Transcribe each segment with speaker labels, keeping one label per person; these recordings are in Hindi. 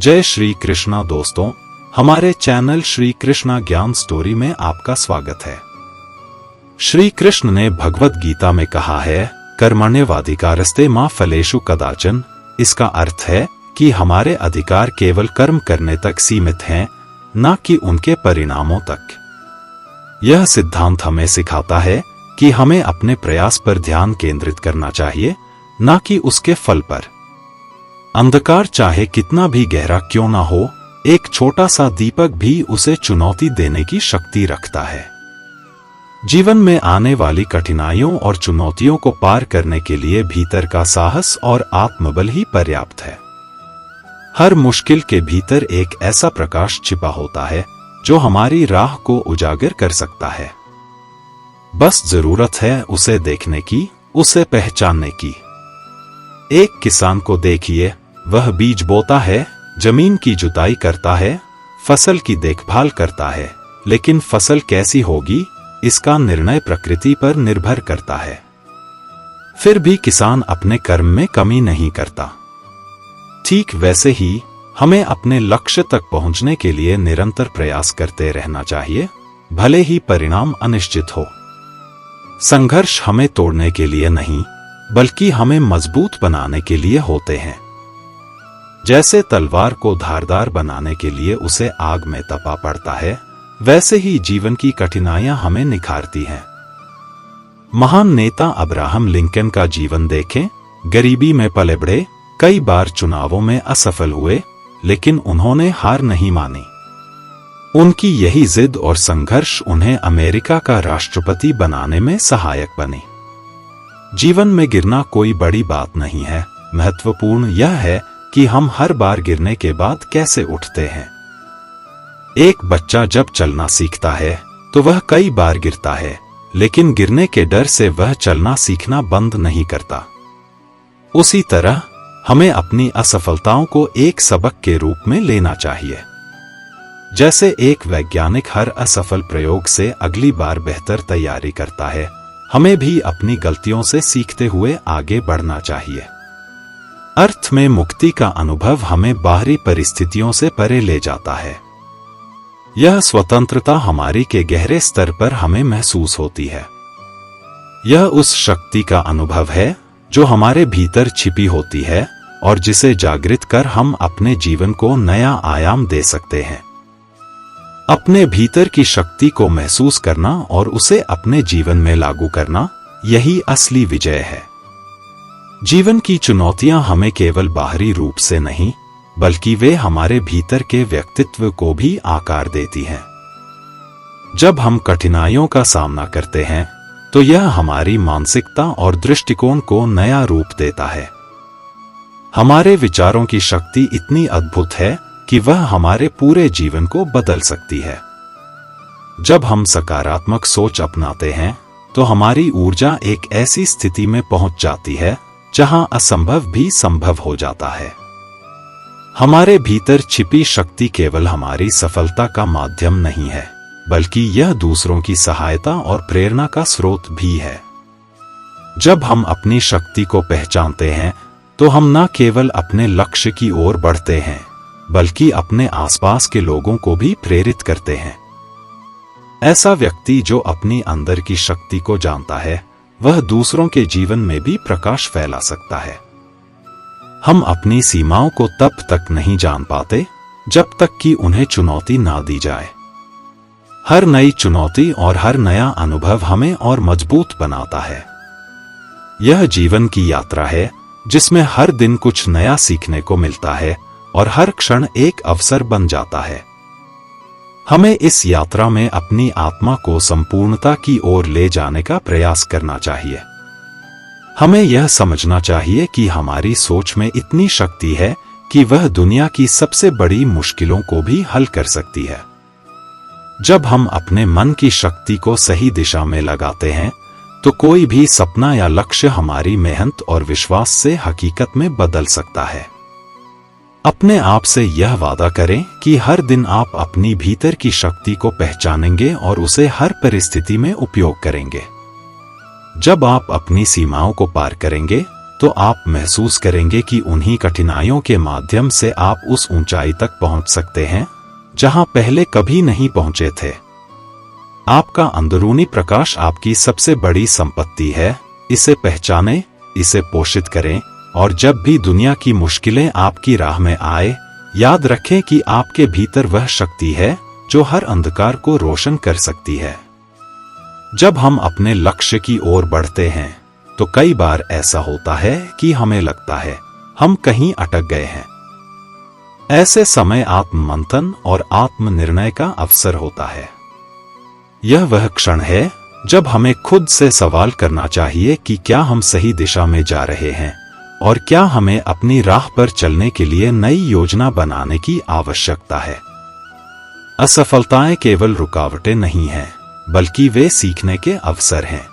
Speaker 1: जय श्री कृष्णा दोस्तों, हमारे चैनल श्री कृष्णा ज्ञान स्टोरी में आपका स्वागत है। श्री कृष्ण ने भगवत गीता में कहा है, कर्मण्येवाधिकारस्ते मा फलेषु कदाचन। इसका अर्थ है कि हमारे अधिकार केवल कर्म करने तक सीमित हैं, न कि उनके परिणामों तक। यह सिद्धांत हमें सिखाता है कि हमें अपने प्रयास पर ध्यान केंद्रित करना चाहिए, न कि उसके फल पर। अंधकार चाहे कितना भी गहरा क्यों ना हो, एक छोटा सा दीपक भी उसे चुनौती देने की शक्ति रखता है। जीवन में आने वाली कठिनाइयों और चुनौतियों को पार करने के लिए भीतर का साहस और आत्मबल ही पर्याप्त है। हर मुश्किल के भीतर एक ऐसा प्रकाश छिपा होता है जो हमारी राह को उजागर कर सकता है। बस जरूरत है उसे देखने की, उसे पहचानने की। एक किसान को देखिए, वह बीज बोता है, जमीन की जुताई करता है, फसल की देखभाल करता है, लेकिन फसल कैसी होगी इसका निर्णय प्रकृति पर निर्भर करता है। फिर भी किसान अपने कर्म में कमी नहीं करता। ठीक वैसे ही हमें अपने लक्ष्य तक पहुंचने के लिए निरंतर प्रयास करते रहना चाहिए, भले ही परिणाम अनिश्चित हो। संघर्ष हमें तोड़ने के लिए नहीं, बल्कि हमें मजबूत बनाने के लिए होते हैं। जैसे तलवार को धारदार बनाने के लिए उसे आग में तपा पड़ता है, वैसे ही जीवन की कठिनाइयां हमें निखारती हैं। महान नेता अब्राहम लिंकन का जीवन देखें। गरीबी में पले बढ़े, कई बार चुनावों में असफल हुए, लेकिन उन्होंने हार नहीं मानी। उनकी यही जिद और संघर्ष उन्हें अमेरिका का राष्ट्रपति बनाने में सहायक बने। जीवन में गिरना कोई बड़ी बात नहीं है, महत्वपूर्ण यह है कि हम हर बार गिरने के बाद कैसे उठते हैं। एक बच्चा जब चलना सीखता है तो वह कई बार गिरता है, लेकिन गिरने के डर से वह चलना सीखना बंद नहीं करता। उसी तरह हमें अपनी असफलताओं को एक सबक के रूप में लेना चाहिए। जैसे एक वैज्ञानिक हर असफल प्रयोग से अगली बार बेहतर तैयारी करता है, हमें भी अपनी गलतियों से सीखते हुए आगे बढ़ना चाहिए। अर्थ में मुक्ति का अनुभव हमें बाहरी परिस्थितियों से परे ले जाता है। यह स्वतंत्रता हमारी के गहरे स्तर पर हमें महसूस होती है। यह उस शक्ति का अनुभव है जो हमारे भीतर छिपी होती है और जिसे जागृत कर हम अपने जीवन को नया आयाम दे सकते हैं। अपने भीतर की शक्ति को महसूस करना और उसे अपने जीवन में लागू करना, यही असली विजय है। जीवन की चुनौतियां हमें केवल बाहरी रूप से नहीं, बल्कि वे हमारे भीतर के व्यक्तित्व को भी आकार देती हैं। जब हम कठिनाइयों का सामना करते हैं तो यह हमारी मानसिकता और दृष्टिकोण को नया रूप देता है। हमारे विचारों की शक्ति इतनी अद्भुत है कि वह हमारे पूरे जीवन को बदल सकती है। जब हम सकारात्मक सोच अपनाते हैं तो हमारी ऊर्जा एक ऐसी स्थिति में पहुंच जाती है जहां असंभव भी संभव हो जाता है। हमारे भीतर छिपी शक्ति केवल हमारी सफलता का माध्यम नहीं है, बल्कि यह दूसरों की सहायता और प्रेरणा का स्रोत भी है। जब हम अपनी शक्ति को पहचानते हैं तो हम न केवल अपने लक्ष्य की ओर बढ़ते हैं, बल्कि अपने आसपास के लोगों को भी प्रेरित करते हैं। ऐसा व्यक्ति जो अपनी अंदर की शक्ति को जानता है, वह दूसरों के जीवन में भी प्रकाश फैला सकता है। हम अपनी सीमाओं को तब तक नहीं जान पाते जब तक कि उन्हें चुनौती ना दी जाए। हर नई चुनौती और हर नया अनुभव हमें और मजबूत बनाता है। यह जीवन की यात्रा है जिसमें हर दिन कुछ नया सीखने को मिलता है और हर क्षण एक अवसर बन जाता है। हमें इस यात्रा में अपनी आत्मा को संपूर्णता की ओर ले जाने का प्रयास करना चाहिए। हमें यह समझना चाहिए कि हमारी सोच में इतनी शक्ति है कि वह दुनिया की सबसे बड़ी मुश्किलों को भी हल कर सकती है। जब हम अपने मन की शक्ति को सही दिशा में लगाते हैं तो कोई भी सपना या लक्ष्य हमारी मेहनत और विश्वास से हकीकत में बदल सकता है। अपने आप से यह वादा करें कि हर दिन आप अपनी भीतर की शक्ति को पहचानेंगे और उसे हर परिस्थिति में उपयोग करेंगे। जब आप अपनी सीमाओं को पार करेंगे तो आप महसूस करेंगे कि उन्हीं कठिनाइयों के माध्यम से आप उस ऊंचाई तक पहुंच सकते हैं जहां पहले कभी नहीं पहुंचे थे। आपका अंदरूनी प्रकाश आपकी सबसे बड़ी संपत्ति है। इसे पहचानें, इसे पोषित करें, और जब भी दुनिया की मुश्किलें आपकी राह में आए, याद रखें कि आपके भीतर वह शक्ति है जो हर अंधकार को रोशन कर सकती है। जब हम अपने लक्ष्य की ओर बढ़ते हैं तो कई बार ऐसा होता है कि हमें लगता है हम कहीं अटक गए हैं। ऐसे समय आत्ममंथन और आत्मनिर्णय का अवसर होता है। यह वह क्षण है जब हमें खुद से सवाल करना चाहिए कि क्या हम सही दिशा में जा रहे हैं और क्या हमें अपनी राह पर चलने के लिए नई योजना बनाने की आवश्यकता है। असफलताएं केवल रुकावटें नहीं हैं, बल्कि वे सीखने के अवसर हैं।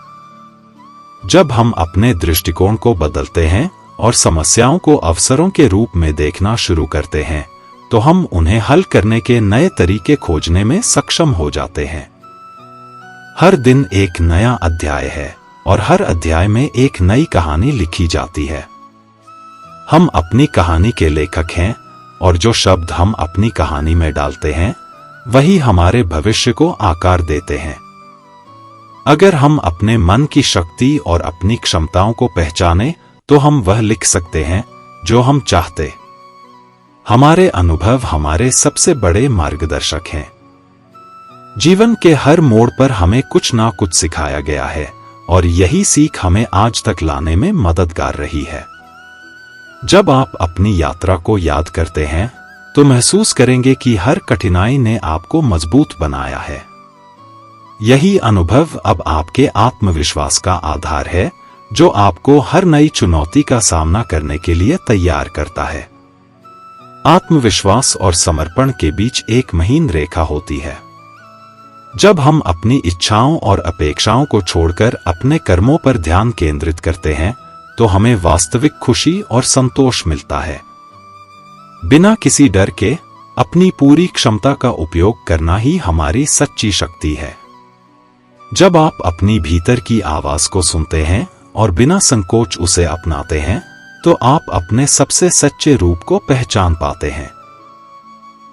Speaker 1: जब हम अपने दृष्टिकोण को बदलते हैं और समस्याओं को अवसरों के रूप में देखना शुरू करते हैं, तो हम उन्हें हल करने के नए तरीके खोजने में सक्षम हो जाते हैं। हर दिन एक नया अध्याय है और हर अध्याय में एक नई कहानी लिखी जाती है। हम अपनी कहानी के लेखक हैं और जो शब्द हम अपनी कहानी में डालते हैं वही हमारे भविष्य को आकार देते हैं। अगर हम अपने मन की शक्ति और अपनी क्षमताओं को पहचानें तो हम वह लिख सकते हैं जो हम चाहते। हमारे अनुभव हमारे सबसे बड़े मार्गदर्शक हैं। जीवन के हर मोड़ पर हमें कुछ ना कुछ सिखाया गया है और यही सीख हमें आज तक लाने में मददगार रही है। जब आप अपनी यात्रा को याद करते हैं तो महसूस करेंगे कि हर कठिनाई ने आपको मजबूत बनाया है। यही अनुभव अब आपके आत्मविश्वास का आधार है, जो आपको हर नई चुनौती का सामना करने के लिए तैयार करता है। आत्मविश्वास और समर्पण के बीच एक महीन रेखा होती है। जब हम अपनी इच्छाओं और अपेक्षाओं को छोड़कर अपने कर्मों पर ध्यान केंद्रित करते हैं तो हमें वास्तविक खुशी और संतोष मिलता है। बिना किसी डर के अपनी पूरी क्षमता का उपयोग करना ही हमारी सच्ची शक्ति है। जब आप अपनी भीतर की आवाज को सुनते हैं और बिना संकोच उसे अपनाते हैं तो आप अपने सबसे सच्चे रूप को पहचान पाते हैं।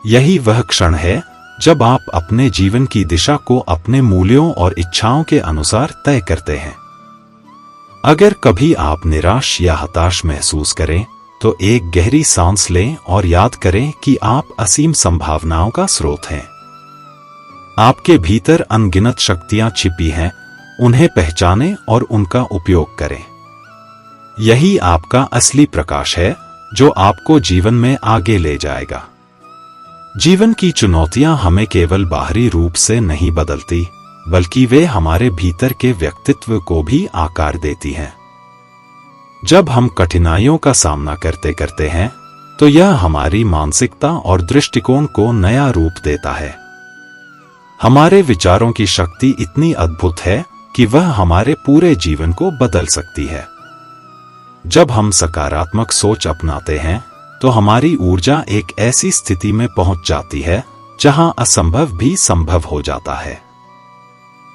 Speaker 1: यही वह क्षण है जब आप अपने जीवन की दिशा को अपने मूल्यों और इच्छाओं के अनुसार तय करते हैं। अगर कभी आप निराश या हताश महसूस करें तो एक गहरी सांस लें और याद करें कि आप असीम संभावनाओं का स्रोत हैं। आपके भीतर अनगिनत शक्तियां छिपी हैं, उन्हें पहचानें और उनका उपयोग करें। यही आपका असली प्रकाश है जो आपको जीवन में आगे ले जाएगा। जीवन की चुनौतियां हमें केवल बाहरी रूप से नहीं बदलती, बल्कि वे हमारे भीतर के व्यक्तित्व को भी आकार देती हैं। जब हम कठिनाइयों का सामना करते करते हैं तो यह हमारी मानसिकता और दृष्टिकोण को नया रूप देता है। हमारे विचारों की शक्ति इतनी अद्भुत है कि वह हमारे पूरे जीवन को बदल सकती है। जब हम सकारात्मक सोच अपनाते हैं तो हमारी ऊर्जा एक ऐसी स्थिति में पहुंच जाती है जहां असंभव भी संभव हो जाता है।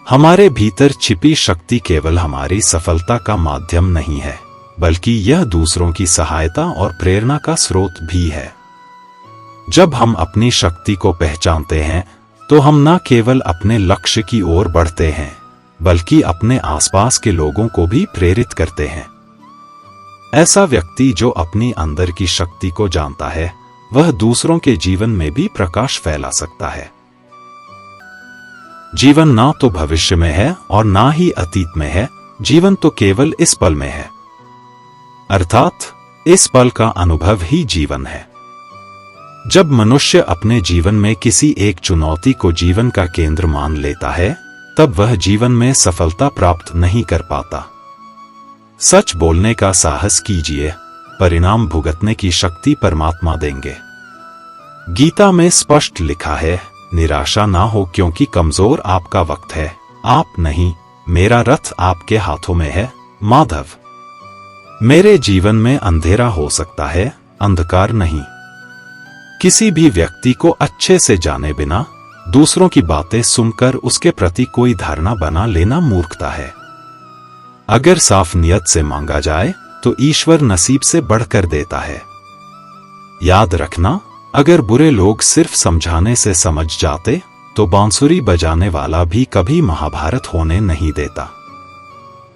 Speaker 1: हमारे भीतर छिपी शक्ति केवल हमारी सफलता का माध्यम नहीं है, बल्कि यह दूसरों की सहायता और प्रेरणा का स्रोत भी है। जब हम अपनी शक्ति को पहचानते हैं तो हम न केवल अपने लक्ष्य की ओर बढ़ते हैं, बल्कि अपने आसपास के लोगों को भी प्रेरित करते हैं। ऐसा व्यक्ति जो अपनी अंदर की शक्ति को जानता है, वह दूसरों के जीवन में भी प्रकाश फैला सकता है। जीवन ना तो भविष्य में है और ना ही अतीत में है, जीवन तो केवल इस पल में है। अर्थात इस पल का अनुभव ही जीवन है। जब मनुष्य अपने जीवन में किसी एक चुनौती को जीवन का केंद्र मान लेता है, तब वह जीवन में सफलता प्राप्त नहीं कर पाता। सच बोलने का साहस कीजिए, परिणाम भुगतने की शक्ति परमात्मा देंगे। गीता में स्पष्ट लिखा है, निराशा ना हो क्योंकि कमजोर आपका वक्त है, आप नहीं, मेरा रथ आपके हाथों में है। माधव। मेरे जीवन में अंधेरा हो सकता है, अंधकार नहीं। किसी भी व्यक्ति को अच्छे से जाने बिना दूसरों की बातें सुनकर उसके प्रति कोई धारणा बना लेना मूर्खता है। अगर साफ नियत से मांगा जाए तो ईश्वर नसीब से बढ़कर देता है। याद रखना, अगर बुरे लोग सिर्फ समझाने से समझ जाते तो बांसुरी बजाने वाला भी कभी महाभारत होने नहीं देता।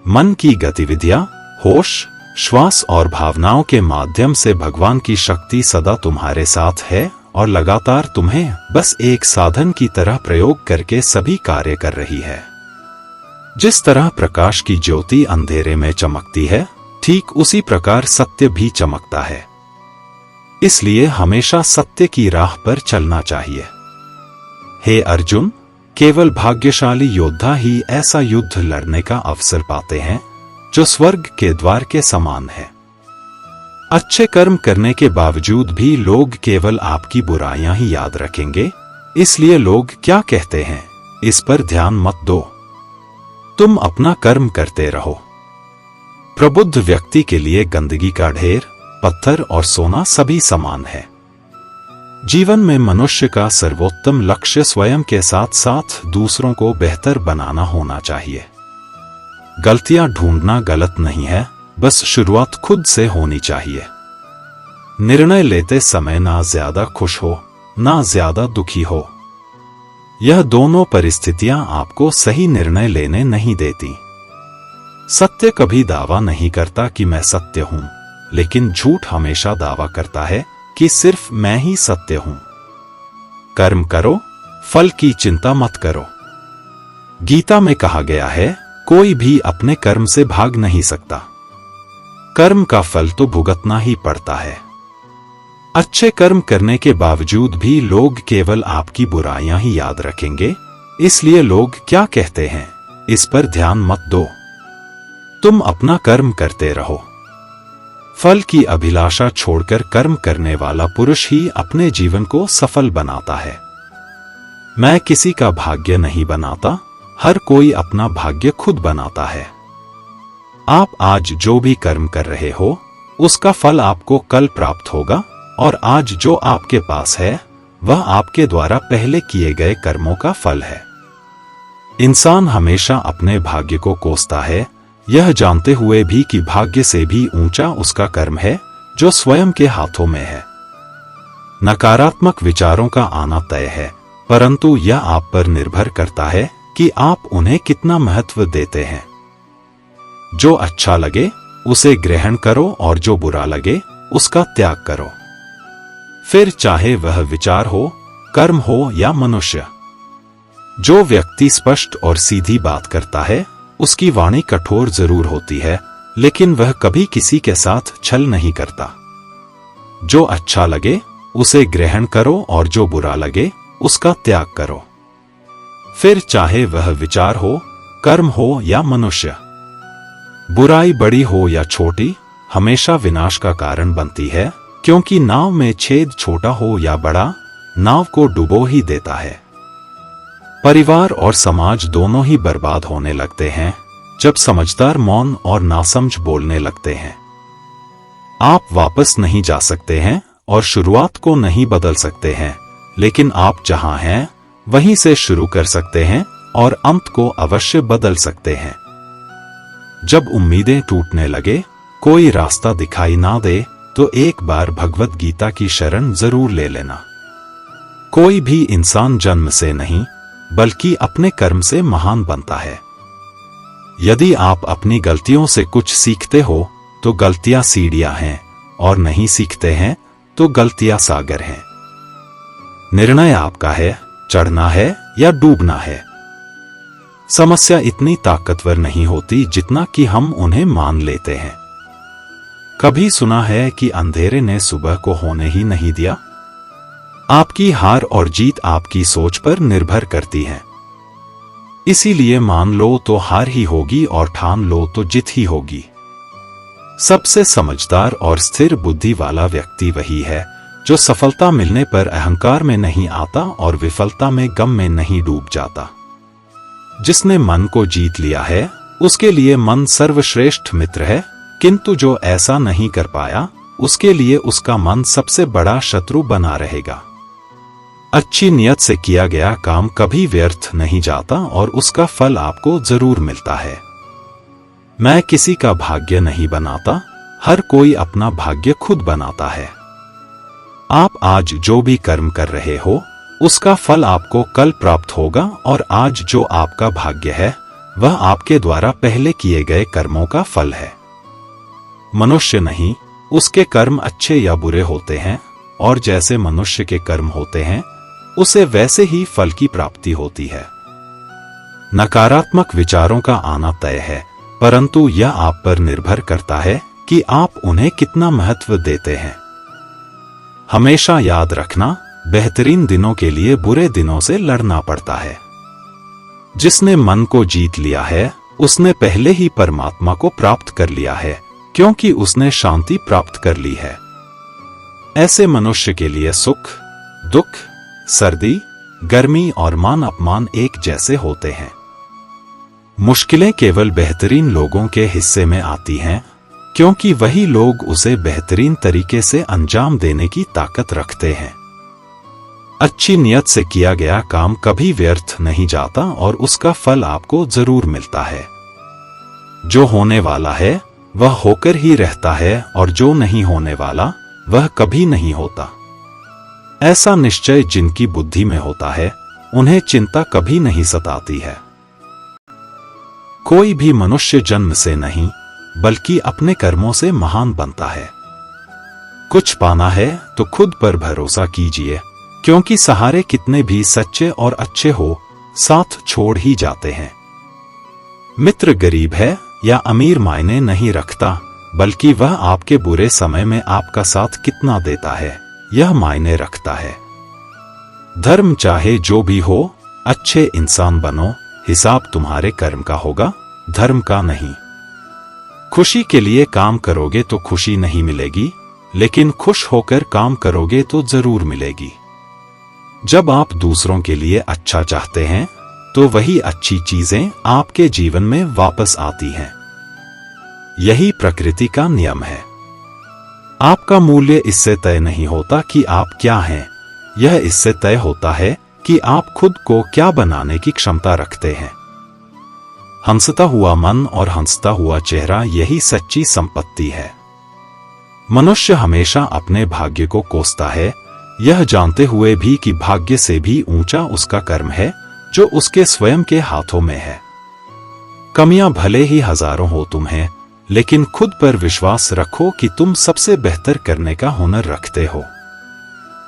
Speaker 1: मन की गतिविधियां, होश, श्वास और भावनाओं के माध्यम से भगवान की शक्ति सदा तुम्हारे साथ है और लगातार तुम्हें बस एक साधन की तरह प्रयोग करके सभी कार्य कर रही है। जिस तरह प्रकाश की ज्योति अंधेरे में चमकती है, ठीक उसी प्रकार सत्य भी चमकता है। इसलिए हमेशा सत्य की राह पर चलना चाहिए। हे अर्जुन, केवल भाग्यशाली योद्धा ही ऐसा युद्ध लड़ने का अवसर पाते हैं जो स्वर्ग के द्वार के समान है। अच्छे कर्म करने के बावजूद भी लोग केवल आपकी बुराइयां ही याद रखेंगे, इसलिए लोग क्या कहते हैं इस पर ध्यान मत दो। तुम अपना कर्म करते रहो। प्रबुद्ध व्यक्ति के लिए गंदगी का ढेर, पत्थर और सोना सभी समान है। जीवन में मनुष्य का सर्वोत्तम लक्ष्य स्वयं के साथ साथ दूसरों को बेहतर बनाना होना चाहिए। गलतियां ढूंढना गलत नहीं है, बस शुरुआत खुद से होनी चाहिए। निर्णय लेते समय ना ज्यादा खुश हो, ना ज्यादा दुखी हो। यह दोनों परिस्थितियां आपको सही निर्णय लेने नहीं देती। सत्य कभी दावा नहीं करता कि मैं सत्य हूं, लेकिन झूठ हमेशा दावा करता है कि सिर्फ मैं ही सत्य हूं। कर्म करो, फल की चिंता मत करो। गीता में कहा गया है, कोई भी अपने कर्म से भाग नहीं सकता। कर्म का फल तो भुगतना ही पड़ता है। अच्छे कर्म करने के बावजूद भी लोग केवल आपकी बुराइयां ही याद रखेंगे, इसलिए लोग क्या कहते हैं इस पर ध्यान मत दो। तुम अपना कर्म करते रहो। फल की अभिलाषा छोड़कर कर्म करने वाला पुरुष ही अपने जीवन को सफल बनाता है। मैं किसी का भाग्य नहीं बनाता, हर कोई अपना भाग्य खुद बनाता है। आप आज जो भी कर्म कर रहे हो, उसका फल आपको कल प्राप्त होगा, और आज जो आपके पास है वह आपके द्वारा पहले किए गए कर्मों का फल है। इंसान हमेशा अपने भाग्य को कोसता है, यह जानते हुए भी कि भाग्य से भी ऊंचा उसका कर्म है जो स्वयं के हाथों में है। नकारात्मक विचारों का आना तय है, परंतु यह आप पर निर्भर करता है कि आप उन्हें कितना महत्व देते हैं। जो अच्छा लगे उसे ग्रहण करो और जो बुरा लगे उसका त्याग करो। फिर चाहे वह विचार हो, कर्म हो या मनुष्य। जो व्यक्ति स्पष्ट और सीधी बात करता है, उसकी वाणी कठोर जरूर होती है, लेकिन वह कभी किसी के साथ छल नहीं करता। जो अच्छा लगे उसे ग्रहण करो और जो बुरा लगे उसका त्याग करो। फिर चाहे वह विचार हो, कर्म हो या मनुष्य। बुराई बड़ी हो या छोटी, हमेशा विनाश का कारण बनती है, क्योंकि नाव में छेद छोटा हो या बड़ा, नाव को डुबो ही देता है। परिवार और समाज दोनों ही बर्बाद होने लगते हैं जब समझदार मौन और नासमझ बोलने लगते हैं। आप वापस नहीं जा सकते हैं और शुरुआत को नहीं बदल सकते हैं, लेकिन आप जहां हैं वहीं से शुरू कर सकते हैं और अंत को अवश्य बदल सकते हैं। जब उम्मीदें टूटने लगे, कोई रास्ता दिखाई ना दे, तो एक बार भगवत गीता की शरण जरूर ले लेना। कोई भी इंसान जन्म से नहीं, बल्कि अपने कर्म से महान बनता है। यदि आप अपनी गलतियों से कुछ सीखते हो तो गलतियां सीढ़ियां हैं, और नहीं सीखते हैं तो गलतियां सागर हैं। निर्णय आपका है, चढ़ना है या डूबना है। समस्या इतनी ताकतवर नहीं होती जितना कि हम उन्हें मान लेते हैं। कभी सुना है कि अंधेरे ने सुबह को होने ही नहीं दिया? आपकी हार और जीत आपकी सोच पर निर्भर करती है। इसीलिए मान लो तो हार ही होगी और ठान लो तो जीत ही होगी। सबसे समझदार और स्थिर बुद्धि वाला व्यक्ति वही है जो सफलता मिलने पर अहंकार में नहीं आता और विफलता में गम में नहीं डूब जाता। जिसने मन को जीत लिया है, उसके लिए मन सर्वश्रेष्ठ मित्र है, किंतु जो ऐसा नहीं कर पाया, उसके लिए उसका मन सबसे बड़ा शत्रु बना रहेगा। अच्छी नियत से किया गया काम कभी व्यर्थ नहीं जाता और उसका फल आपको जरूर मिलता है। मैं किसी का भाग्य नहीं बनाता, हर कोई अपना भाग्य खुद बनाता है। आप आज जो भी कर्म कर रहे हो उसका फल आपको कल प्राप्त होगा, और आज जो आपका भाग्य है वह आपके द्वारा पहले किए गए कर्मों का फल है। मनुष्य नहीं, उसके कर्म अच्छे या बुरे होते हैं, और जैसे मनुष्य के कर्म होते हैं उसे वैसे ही फल की प्राप्ति होती है। नकारात्मक विचारों का आना तय है, परंतु यह आप पर निर्भर करता है कि आप उन्हें कितना महत्व देते हैं। हमेशा याद रखना, बेहतरीन दिनों के लिए बुरे दिनों से लड़ना पड़ता है। जिसने मन को जीत लिया है उसने पहले ही परमात्मा को प्राप्त कर लिया है, क्योंकि उसने शांति प्राप्त कर ली है। ऐसे मनुष्य के लिए सुख, दुख, सर्दी, गर्मी और मान अपमान एक जैसे होते हैं। मुश्किलें केवल बेहतरीन लोगों के हिस्से में आती हैं, क्योंकि वही लोग उसे बेहतरीन तरीके से अंजाम देने की ताकत रखते हैं। अच्छी नियत से किया गया काम कभी व्यर्थ नहीं जाता और उसका फल आपको जरूर मिलता है। जो होने वाला है वह होकर ही रहता है, और जो नहीं होने वाला वह कभी नहीं होता। ऐसा निश्चय जिनकी बुद्धि में होता है उन्हें चिंता कभी नहीं सताती है। कोई भी मनुष्य जन्म से नहीं बल्कि अपने कर्मों से महान बनता है। कुछ पाना है तो खुद पर भरोसा कीजिए, क्योंकि सहारे कितने भी सच्चे और अच्छे हो साथ छोड़ ही जाते हैं। मित्र गरीब है या अमीर मायने नहीं रखता, बल्कि वह आपके बुरे समय में आपका साथ कितना देता है यह मायने रखता है। धर्म चाहे जो भी हो, अच्छे इंसान बनो, हिसाब तुम्हारे कर्म का होगा, धर्म का नहीं। खुशी के लिए काम करोगे तो खुशी नहीं मिलेगी, लेकिन खुश होकर काम करोगे तो जरूर मिलेगी। जब आप दूसरों के लिए अच्छा चाहते हैं तो वही अच्छी चीजें आपके जीवन में वापस आती हैं। यही प्रकृति का नियम है। आपका मूल्य इससे तय नहीं होता कि आप क्या हैं, यह इससे तय होता है कि आप खुद को क्या बनाने की क्षमता रखते हैं। हंसता हुआ मन और हंसता हुआ चेहरा यही सच्ची संपत्ति है। मनुष्य हमेशा अपने भाग्य को कोसता है, यह जानते हुए भी कि भाग्य से भी ऊंचा उसका कर्म है जो उसके स्वयं के हाथों में है। कमियां भले ही हजारों हो तुम्हें, लेकिन खुद पर विश्वास रखो कि तुम सबसे बेहतर करने का हुनर रखते हो।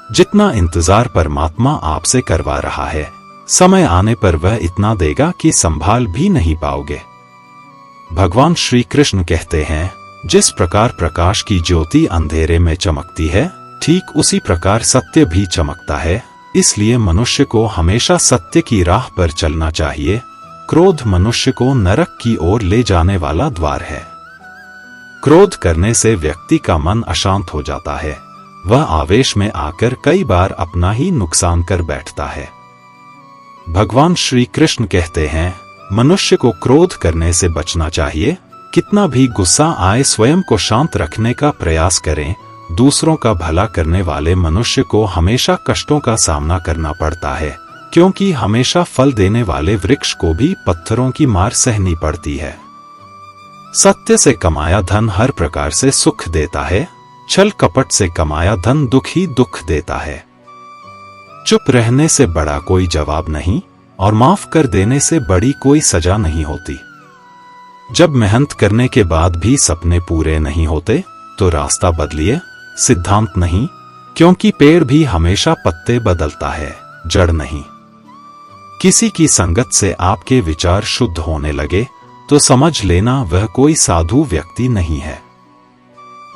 Speaker 1: जितना इंतजार परमात्मा आपसे करवा रहा है, समय आने पर वह इतना देगा कि संभाल भी नहीं पाओगे। भगवान श्री कृष्ण कहते हैं, जिस प्रकार प्रकाश की ज्योति अंधेरे में चमकती है, ठीक उसी प्रकार सत्य भी चमकता है। इसलिए मनुष्य को हमेशा सत्य की राह पर चलना चाहिए। क्रोध मनुष्य को नरक की ओर ले जाने वाला द्वार है। क्रोध करने से व्यक्ति का मन अशांत हो जाता है, वह आवेश में आकर कई बार अपना ही नुकसान कर बैठता है। भगवान श्री कृष्ण कहते हैं, मनुष्य को क्रोध करने से बचना चाहिए। कितना भी गुस्सा आए स्वयं को शांत रखने का प्रयास करें। दूसरों का भला करने वाले मनुष्य को हमेशा कष्टों का सामना करना पड़ता है, क्योंकि हमेशा फल देने वाले वृक्ष को भी पत्थरों की मार सहनी पड़ती है। सत्य से कमाया धन हर प्रकार से सुख देता है, छल कपट से कमाया धन दुख ही दुख देता है। चुप रहने से बड़ा कोई जवाब नहीं, और माफ कर देने से बड़ी कोई सजा नहीं होती। जब मेहनत करने के बाद भी सपने पूरे नहीं होते तो रास्ता बदलिए, सिद्धांत नहीं, क्योंकि पेड़ भी हमेशा पत्ते बदलता है, जड़ नहीं। किसी की संगत से आपके विचार शुद्ध होने लगे तो समझ लेना वह कोई साधु व्यक्ति नहीं है।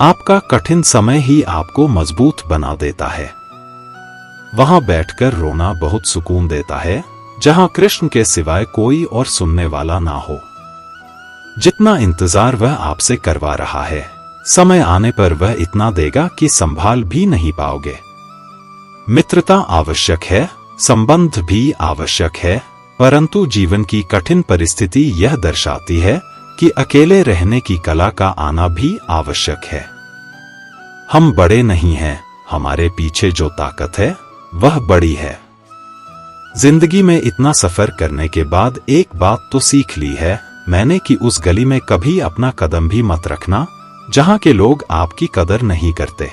Speaker 1: आपका कठिन समय ही आपको मजबूत बना देता है। वहां बैठकर रोना बहुत सुकून देता है, जहां कृष्ण के सिवाय कोई और सुनने वाला ना हो। जितना इंतजार वह आपसे करवा रहा है, समय आने पर वह इतना देगा कि संभाल भी नहीं पाओगे। मित्रता आवश्यक है, संबंध भी आवश्यक है, परंतु जीवन की कठिन परिस्थिति यह दर्शाती है कि अकेले रहने की कला का आना भी आवश्यक है। हम बड़े नहीं हैं, हमारे पीछे जो ताकत है वह बड़ी है। जिंदगी में इतना सफर करने के बाद एक बात तो सीख ली है मैंने कि उस गली में कभी अपना कदम भी मत रखना जहां के लोग आपकी कदर नहीं करते।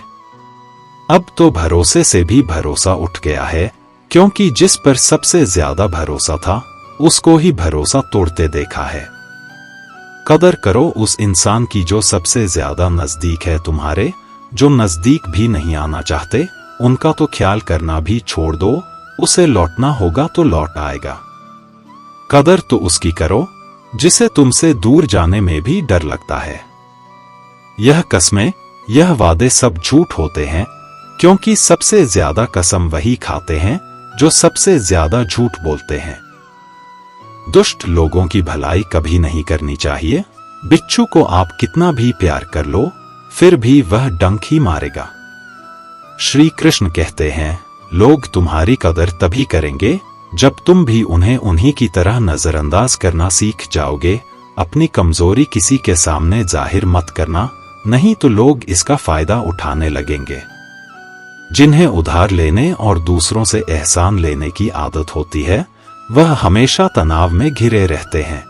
Speaker 1: अब तो भरोसे से भी भरोसा उठ गया है, क्योंकि जिस पर सबसे ज्यादा भरोसा था उसको ही भरोसा तोड़ते देखा है। कदर करो उस इंसान की जो सबसे ज्यादा नजदीक है तुम्हारे। जो नजदीक भी नहीं आना चाहते उनका तो ख्याल करना भी छोड़ दो, उसे लौटना होगा तो लौट आएगा। कदर तो उसकी करो जिसे तुमसे दूर जाने में भी डर लगता है। यह कस्में, यह वादे सब झूठ होते हैं, क्योंकि सबसे ज्यादा कसम वही खाते हैं जो सबसे ज्यादा झूठ बोलते हैं। दुष्ट लोगों की भलाई कभी नहीं करनी चाहिए। बिच्छू को आप कितना भी प्यार कर लो फिर भी वह डंक ही मारेगा। श्री कृष्ण कहते हैं, लोग तुम्हारी कदर तभी करेंगे जब तुम भी उन्हें उन्हीं की तरह नजरअंदाज करना सीख जाओगे। अपनी कमजोरी किसी के सामने जाहिर मत करना, नहीं तो लोग इसका फायदा उठाने लगेंगे। जिन्हें उधार लेने और दूसरों से एहसान लेने की आदत होती है वह हमेशा तनाव में घिरे रहते हैं।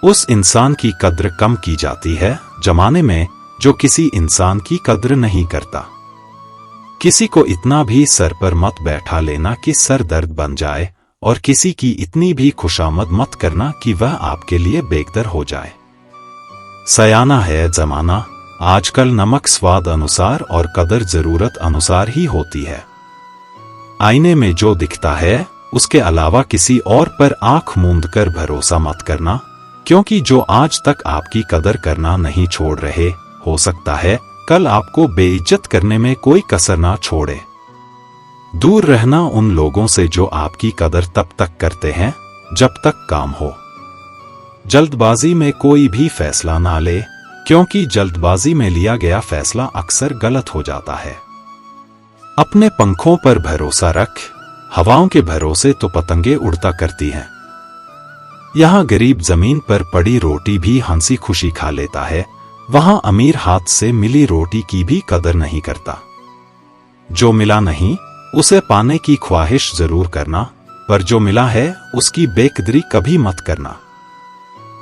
Speaker 1: उस इंसान की कद्र कम की जाती है जमाने में जो किसी इंसान की कद्र नहीं करता। किसी को इतना भी सर पर मत बैठा लेना कि सर दर्द बन जाए, और किसी की इतनी भी खुशामद मत करना कि वह आपके लिए बेकदर हो जाए। सयाना है जमाना, आजकल नमक स्वाद अनुसार और कदर जरूरत अनुसार ही होती है। आईने में जो दिखता है उसके अलावा किसी और पर आंख मूंद कर भरोसा मत करना, क्योंकि जो आज तक आपकी कदर करना नहीं छोड़ रहे, हो सकता है कल आपको बेइज्जत करने में कोई कसर ना छोड़े। दूर रहना उन लोगों से जो आपकी कदर तब तक करते हैं जब तक काम हो। जल्दबाजी में कोई भी फैसला ना ले, क्योंकि जल्दबाजी में लिया गया फैसला अक्सर गलत हो जाता है। अपने पंखों पर भरोसा रख, हवाओं के भरोसे तो पतंगे उड़ता करती हैं। यहां गरीब जमीन पर पड़ी रोटी भी हंसी खुशी खा लेता है, वहां अमीर हाथ से मिली रोटी की भी कदर नहीं करता। जो मिला नहीं उसे पाने की ख्वाहिश जरूर करना, पर जो मिला है उसकी बेकदरी कभी मत करना।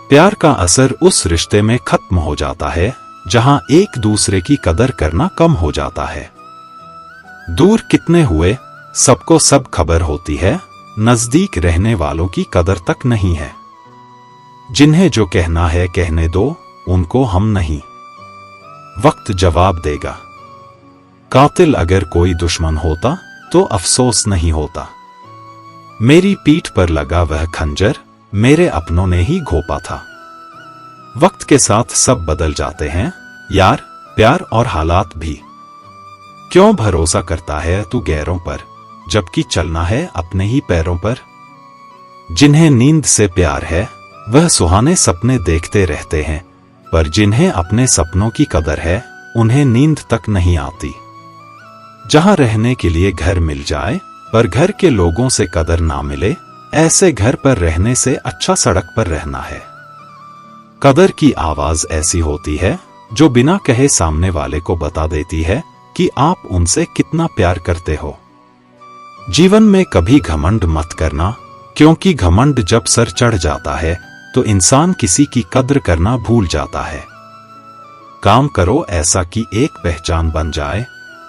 Speaker 1: प्यार का असर उस रिश्ते में खत्म हो जाता है जहां एक दूसरे की कदर करना कम हो जाता है। दूर कितने हुए सबको सब खबर होती है, नजदीक रहने वालों की कदर तक नहीं है। जिन्हें जो कहना है कहने दो, उनको हम नहीं। वक्त जवाब देगा। कातिल अगर कोई दुश्मन होता तो अफसोस नहीं होता। मेरी पीठ पर लगा वह खंजर मेरे अपनों ने ही घोंपा था। वक्त के साथ सब बदल जाते हैं यार, प्यार और हालात भी। क्यों भरोसा करता है तू गैरों पर, जबकि चलना है अपने ही पैरों पर। जिन्हें नींद से प्यार है वह सुहाने सपने देखते रहते हैं, पर जिन्हें अपने सपनों की कदर है उन्हें नींद तक नहीं आती। जहां रहने के लिए घर मिल जाए पर घर के लोगों से कदर ना मिले, ऐसे घर पर रहने से अच्छा सड़क पर रहना है। कदर की आवाज ऐसी होती है जो बिना कहे सामने वाले को बता देती है कि आप उनसे कितना प्यार करते हो। जीवन में कभी घमंड मत करना, क्योंकि घमंड जब सर चढ़ जाता है तो इंसान किसी की कद्र करना भूल जाता है। काम करो ऐसा कि एक पहचान बन जाए,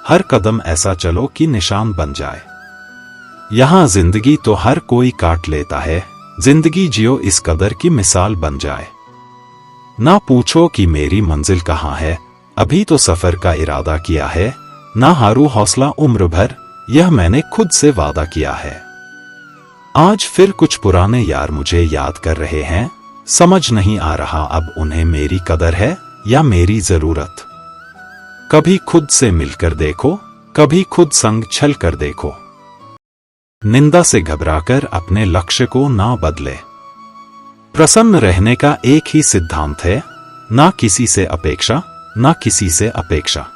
Speaker 1: हर कदम ऐसा चलो कि निशान बन जाए। यहां जिंदगी तो हर कोई काट लेता है, जिंदगी जियो इस कदर की मिसाल बन जाए। ना पूछो कि मेरी मंजिल कहां है, अभी तो सफर का इरादा किया है। ना हारू हौसला उम्र भर, यह मैंने खुद से वादा किया है। आज फिर कुछ पुराने यार मुझे याद कर रहे हैं, समझ नहीं आ रहा अब उन्हें मेरी कदर है या मेरी जरूरत। कभी खुद से मिलकर देखो, कभी खुद संग छल कर देखो। निंदा से घबराकर अपने लक्ष्य को ना बदले। प्रसन्न रहने का एक ही सिद्धांत है, ना किसी से अपेक्षा, ना किसी से अपेक्षा।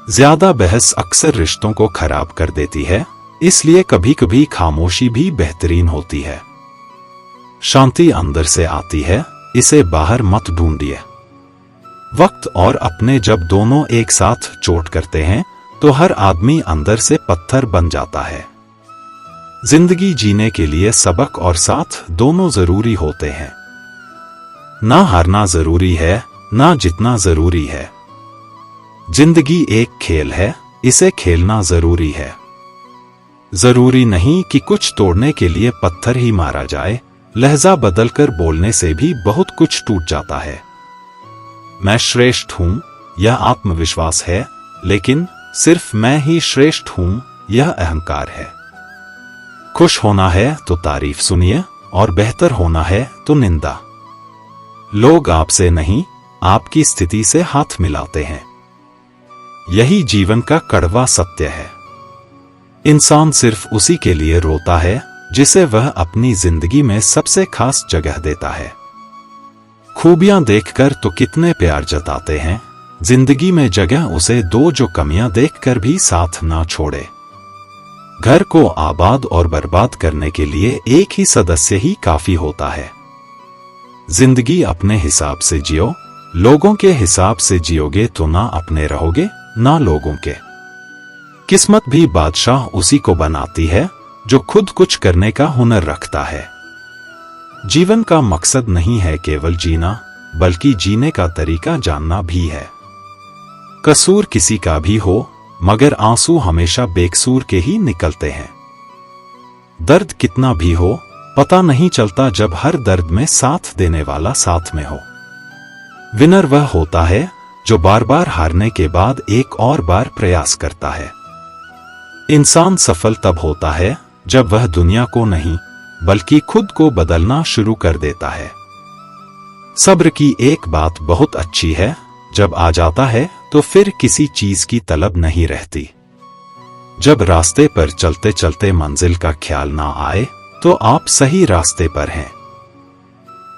Speaker 1: ज्यादा बहस अक्सर रिश्तों को खराब कर देती है, इसलिए कभी कभी खामोशी भी बेहतरीन होती है। शांति अंदर से आती है, इसे बाहर मत ढूंढिए। वक्त और अपने जब दोनों एक साथ चोट करते हैं तो हर आदमी अंदर से पत्थर बन जाता है। जिंदगी जीने के लिए सबक और साथ दोनों जरूरी होते हैं। ना हारना जरूरी है, ना जितना जरूरी है। जिंदगी एक खेल है, इसे खेलना जरूरी है। जरूरी नहीं कि कुछ तोड़ने के लिए पत्थर ही मारा जाए, लहजा बदलकर बोलने से भी बहुत कुछ टूट जाता है। मैं श्रेष्ठ हूं, यह आत्मविश्वास है, लेकिन सिर्फ मैं ही श्रेष्ठ हूं, यह अहंकार है। खुश होना है तो तारीफ सुनिए, और बेहतर होना है तो निंदा। लोग आपसे नहीं, आपकी स्थिति से हाथ मिलाते हैं। यही जीवन का कड़वा सत्य है। इंसान सिर्फ उसी के लिए रोता है जिसे वह अपनी जिंदगी में सबसे खास जगह देता है। खूबियां देखकर तो कितने प्यार जताते हैं, जिंदगी में जगह उसे दो जो कमियां देखकर भी साथ ना छोड़े। घर को आबाद और बर्बाद करने के लिए एक ही सदस्य ही काफी होता है। जिंदगी अपने हिसाब से जियो, लोगों के हिसाब से जियोगे तो ना अपने रहोगे ना लोगों के। किस्मत भी बादशाह उसी को बनाती है जो खुद कुछ करने का हुनर रखता है। जीवन का मकसद नहीं है केवल जीना, बल्कि जीने का तरीका जानना भी है। कसूर किसी का भी हो, मगर आंसू हमेशा बेकसूर के ही निकलते हैं। दर्द कितना भी हो, पता नहीं चलता जब हर दर्द में साथ देने वाला साथ में हो। विनर वह होता है जो बार बार हारने के बाद एक और बार प्रयास करता है। इंसान सफल तब होता है जब वह दुनिया को नहीं, बल्कि खुद को बदलना शुरू कर देता है। सब्र की एक बात बहुत अच्छी है, जब आ जाता है तो फिर किसी चीज की तलब नहीं रहती। जब रास्ते पर चलते चलते मंजिल का ख्याल ना आए तो आप सही रास्ते पर हैं।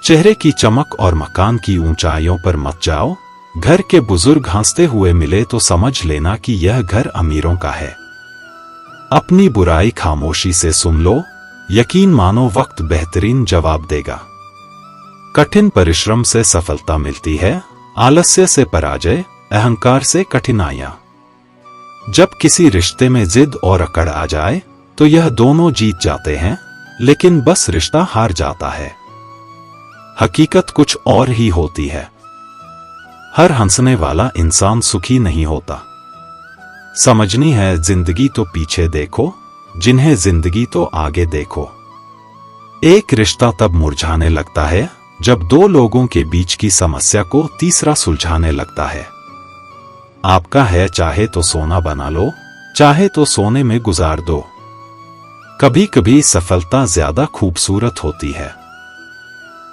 Speaker 1: चेहरे की चमक और मकान की ऊंचाइयों पर मत जाओ। घर के बुजुर्ग हंसते हुए मिले तो समझ लेना कि यह घर अमीरों का है। अपनी बुराई खामोशी से सुन लो, यकीन मानो वक्त बेहतरीन जवाब देगा। कठिन परिश्रम से सफलता मिलती है, आलस्य से पराजय, अहंकार से कठिनाइयां। जब किसी रिश्ते में जिद और अकड़ आ जाए तो यह दोनों जीत जाते हैं, लेकिन बस रिश्ता हार जाता है। हकीकत कुछ और ही होती है। हर हंसने वाला इंसान सुखी नहीं होता। समझनी है जिंदगी तो पीछे देखो, जिन्हें जिंदगी तो आगे देखो। एक रिश्ता तब मुरझाने लगता है जब दो लोगों के बीच की समस्या को तीसरा सुलझाने लगता है। आपका है चाहे तो सोना बना लो, चाहे तो सोने में गुजार दो। कभी कभी सफलता ज्यादा खूबसूरत होती है।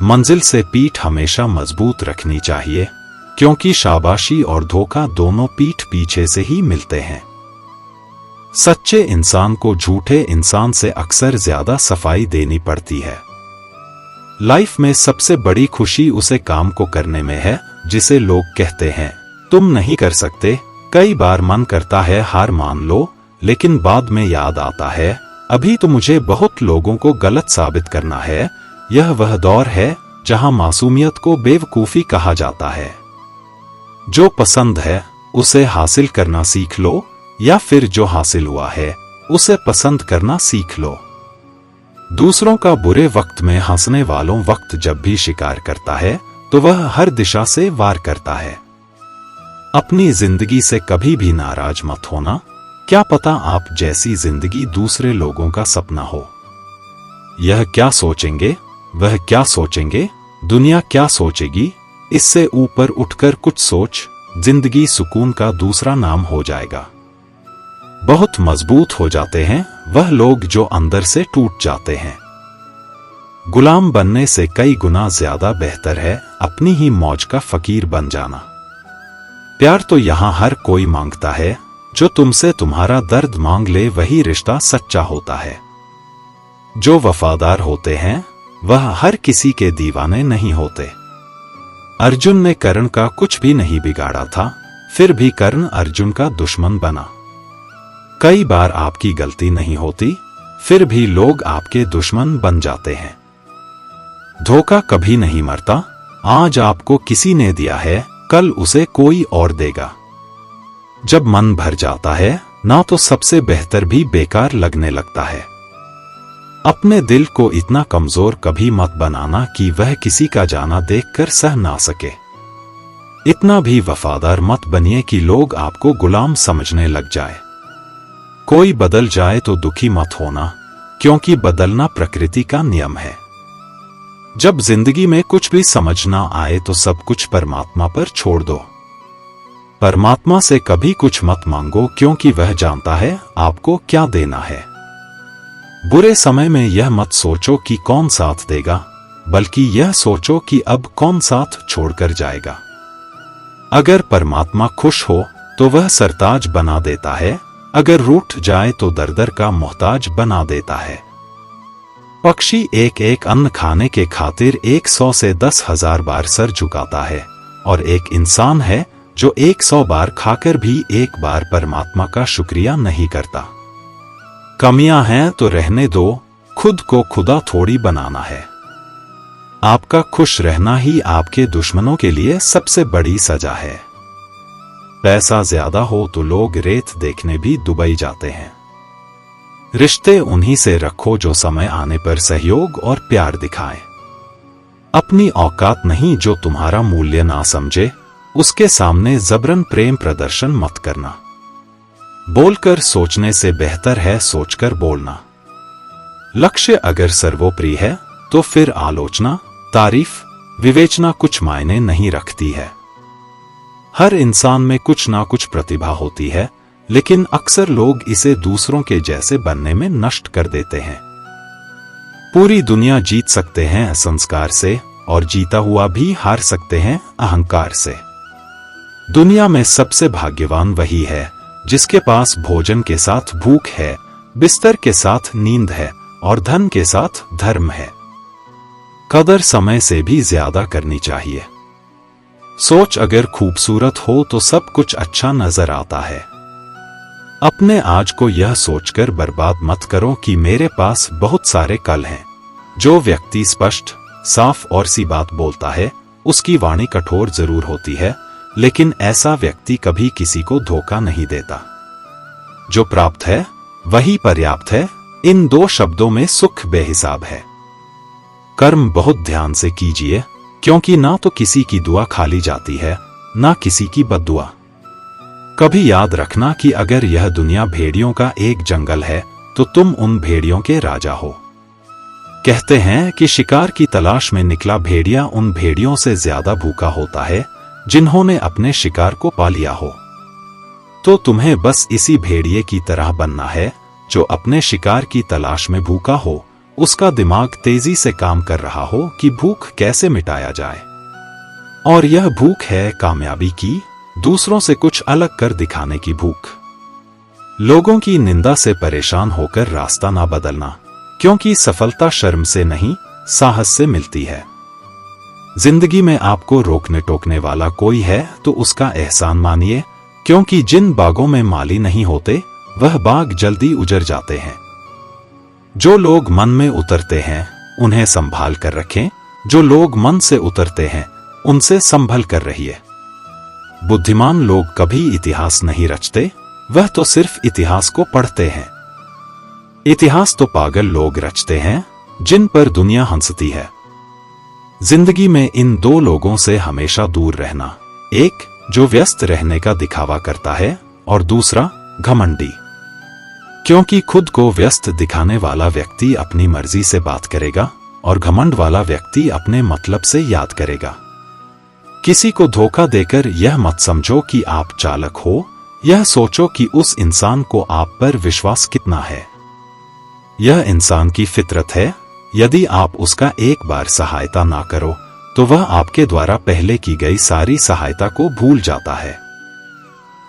Speaker 1: मंजिल से पीठ हमेशा मजबूत रखनी चाहिए, क्योंकि शाबाशी और धोखा दोनों पीठ पीछे से ही मिलते हैं। सच्चे इंसान को झूठे इंसान से अक्सर ज्यादा सफाई देनी पड़ती है। लाइफ में सबसे बड़ी खुशी उसे काम को करने में है जिसे लोग कहते हैं तुम नहीं कर सकते। कई बार मन करता है हार मान लो, लेकिन बाद में याद आता है अभी तो मुझे बहुत लोगों को गलत साबित करना है। यह वह दौर है जहां मासूमियत को बेवकूफी कहा जाता है। जो पसंद है उसे हासिल करना सीख लो, या फिर जो हासिल हुआ है उसे पसंद करना सीख लो। दूसरों का बुरे वक्त में हंसने वालों वक्त जब भी शिकार करता है तो वह हर दिशा से वार करता है। अपनी जिंदगी से कभी भी नाराज मत होना, क्या पता आप जैसी जिंदगी दूसरे लोगों का सपना हो। यह क्या सोचेंगे, वह क्या सोचेंगे, दुनिया क्या सोचेगी, इससे ऊपर उठकर कुछ सोच, जिंदगी सुकून का दूसरा नाम हो जाएगा। बहुत मजबूत हो जाते हैं वह लोग जो अंदर से टूट जाते हैं। गुलाम बनने से कई गुना ज्यादा बेहतर है अपनी ही मौज का फकीर बन जाना। प्यार तो यहां हर कोई मांगता है, जो तुमसे तुम्हारा दर्द मांग ले वही रिश्ता सच्चा होता है। जो वफादार होते हैं वह हर किसी के दीवाने नहीं होते। अर्जुन ने कर्ण का कुछ भी नहीं बिगाड़ा था, फिर भी कर्ण अर्जुन का दुश्मन बना। कई बार आपकी गलती नहीं होती, फिर भी लोग आपके दुश्मन बन जाते हैं। धोखा कभी नहीं मरता, आज आपको किसी ने दिया है कल उसे कोई और देगा। जब मन भर जाता है ना तो सबसे बेहतर भी बेकार लगने लगता है। अपने दिल को इतना कमजोर कभी मत बनाना कि वह किसी का जाना देखकर सह ना सके। इतना भी वफादार मत बनिए कि लोग आपको गुलाम समझने लग जाए। कोई बदल जाए तो दुखी मत होना, क्योंकि बदलना प्रकृति का नियम है। जब जिंदगी में कुछ भी समझ ना आए तो सब कुछ परमात्मा पर छोड़ दो। परमात्मा से कभी कुछ मत मांगो, क्योंकि वह जानता है आपको क्या देना है। बुरे समय में यह मत सोचो कि कौन साथ देगा, बल्कि यह सोचो कि अब कौन साथ छोड़कर जाएगा। अगर परमात्मा खुश हो तो वह सरताज बना देता है, अगर रूठ जाए तो दर-दर का मोहताज बना देता है। पक्षी एक एक अन्न खाने के खातिर 100 से 10,000 बार सर झुकाता है, और एक इंसान है जो 100 बार खाकर भी एक बार परमात्मा का शुक्रिया नहीं करता। कमियां हैं तो रहने दो, खुद को खुदा थोड़ी बनाना है। आपका खुश रहना ही आपके दुश्मनों के लिए सबसे बड़ी सजा है। पैसा ज्यादा हो तो लोग रेत देखने भी दुबई जाते हैं। रिश्ते उन्हीं से रखो जो समय आने पर सहयोग और प्यार दिखाएं। अपनी औकात नहीं जो तुम्हारा मूल्य ना समझे, उसके सामने जबरन प्रेम प्रदर्शन मत करना। बोलकर सोचने से बेहतर है सोचकर बोलना। लक्ष्य अगर सर्वोपरि है तो फिर आलोचना, तारीफ, विवेचना कुछ मायने नहीं रखती है। हर इंसान में कुछ ना कुछ प्रतिभा होती है, लेकिन अक्सर लोग इसे दूसरों के जैसे बनने में नष्ट कर देते हैं। पूरी दुनिया जीत सकते हैं संस्कार से, और जीता हुआ भी हार सकते हैं अहंकार से। दुनिया में सबसे भाग्यवान वही है जिसके पास भोजन के साथ भूख है, बिस्तर के साथ नींद है और धन के साथ धर्म है। कदर समय से भी ज्यादा करनी चाहिए। सोच अगर खूबसूरत हो तो सब कुछ अच्छा नजर आता है। अपने आज को यह सोचकर बर्बाद मत करो कि मेरे पास बहुत सारे कल हैं। जो व्यक्ति स्पष्ट, साफ और सी बात बोलता है, उसकी वाणी कठोर जरूर होती है, लेकिन ऐसा व्यक्ति कभी किसी को धोखा नहीं देता। जो प्राप्त है वही पर्याप्त है, इन दो शब्दों में सुख बेहिसाब है। कर्म बहुत ध्यान से कीजिए, क्योंकि ना तो किसी की दुआ खाली जाती है, ना किसी की बद्दुआ। कभी याद रखना कि अगर यह दुनिया भेड़ियों का एक जंगल है तो तुम उन भेड़ियों के राजा हो। कहते हैं कि शिकार की तलाश में निकला भेड़िया उन भेड़ियों से ज्यादा भूखा होता है जिन्होंने अपने शिकार को पा लिया हो। तो तुम्हें बस इसी भेड़िए की तरह बनना है जो अपने शिकार की तलाश में भूखा हो, उसका दिमाग तेजी से काम कर रहा हो कि भूख कैसे मिटाया जाए। और यह भूख है कामयाबी की, दूसरों से कुछ अलग कर दिखाने की भूख। लोगों की निंदा से परेशान होकर रास्ता ना बदलना, क्योंकि सफलता शर्म से नहीं, साहस से मिलती है। जिंदगी में आपको रोकने टोकने वाला कोई है तो उसका एहसान मानिए, क्योंकि जिन बागों में माली नहीं होते वह बाग जल्दी उजड़ जाते हैं। जो लोग मन में उतरते हैं उन्हें संभाल कर रखें, जो लोग मन से उतरते हैं उनसे संभल कर रहिए। बुद्धिमान लोग कभी इतिहास नहीं रचते, वह तो सिर्फ इतिहास को पढ़ते हैं। इतिहास तो पागल लोग रचते हैं जिन पर दुनिया हंसती है। जिंदगी में इन दो लोगों से हमेशा दूर रहना, एक जो व्यस्त रहने का दिखावा करता है और दूसरा घमंडी। क्योंकि खुद को व्यस्त दिखाने वाला व्यक्ति अपनी मर्जी से बात करेगा और घमंड वाला व्यक्ति अपने मतलब से याद करेगा। किसी को धोखा देकर यह मत समझो कि आप चालाक हो, यह सोचो कि उस इंसान को आप पर विश्वास कितना है। यह इंसान की फितरत है, यदि आप उसका एक बार सहायता ना करो तो वह आपके द्वारा पहले की गई सारी सहायता को भूल जाता है।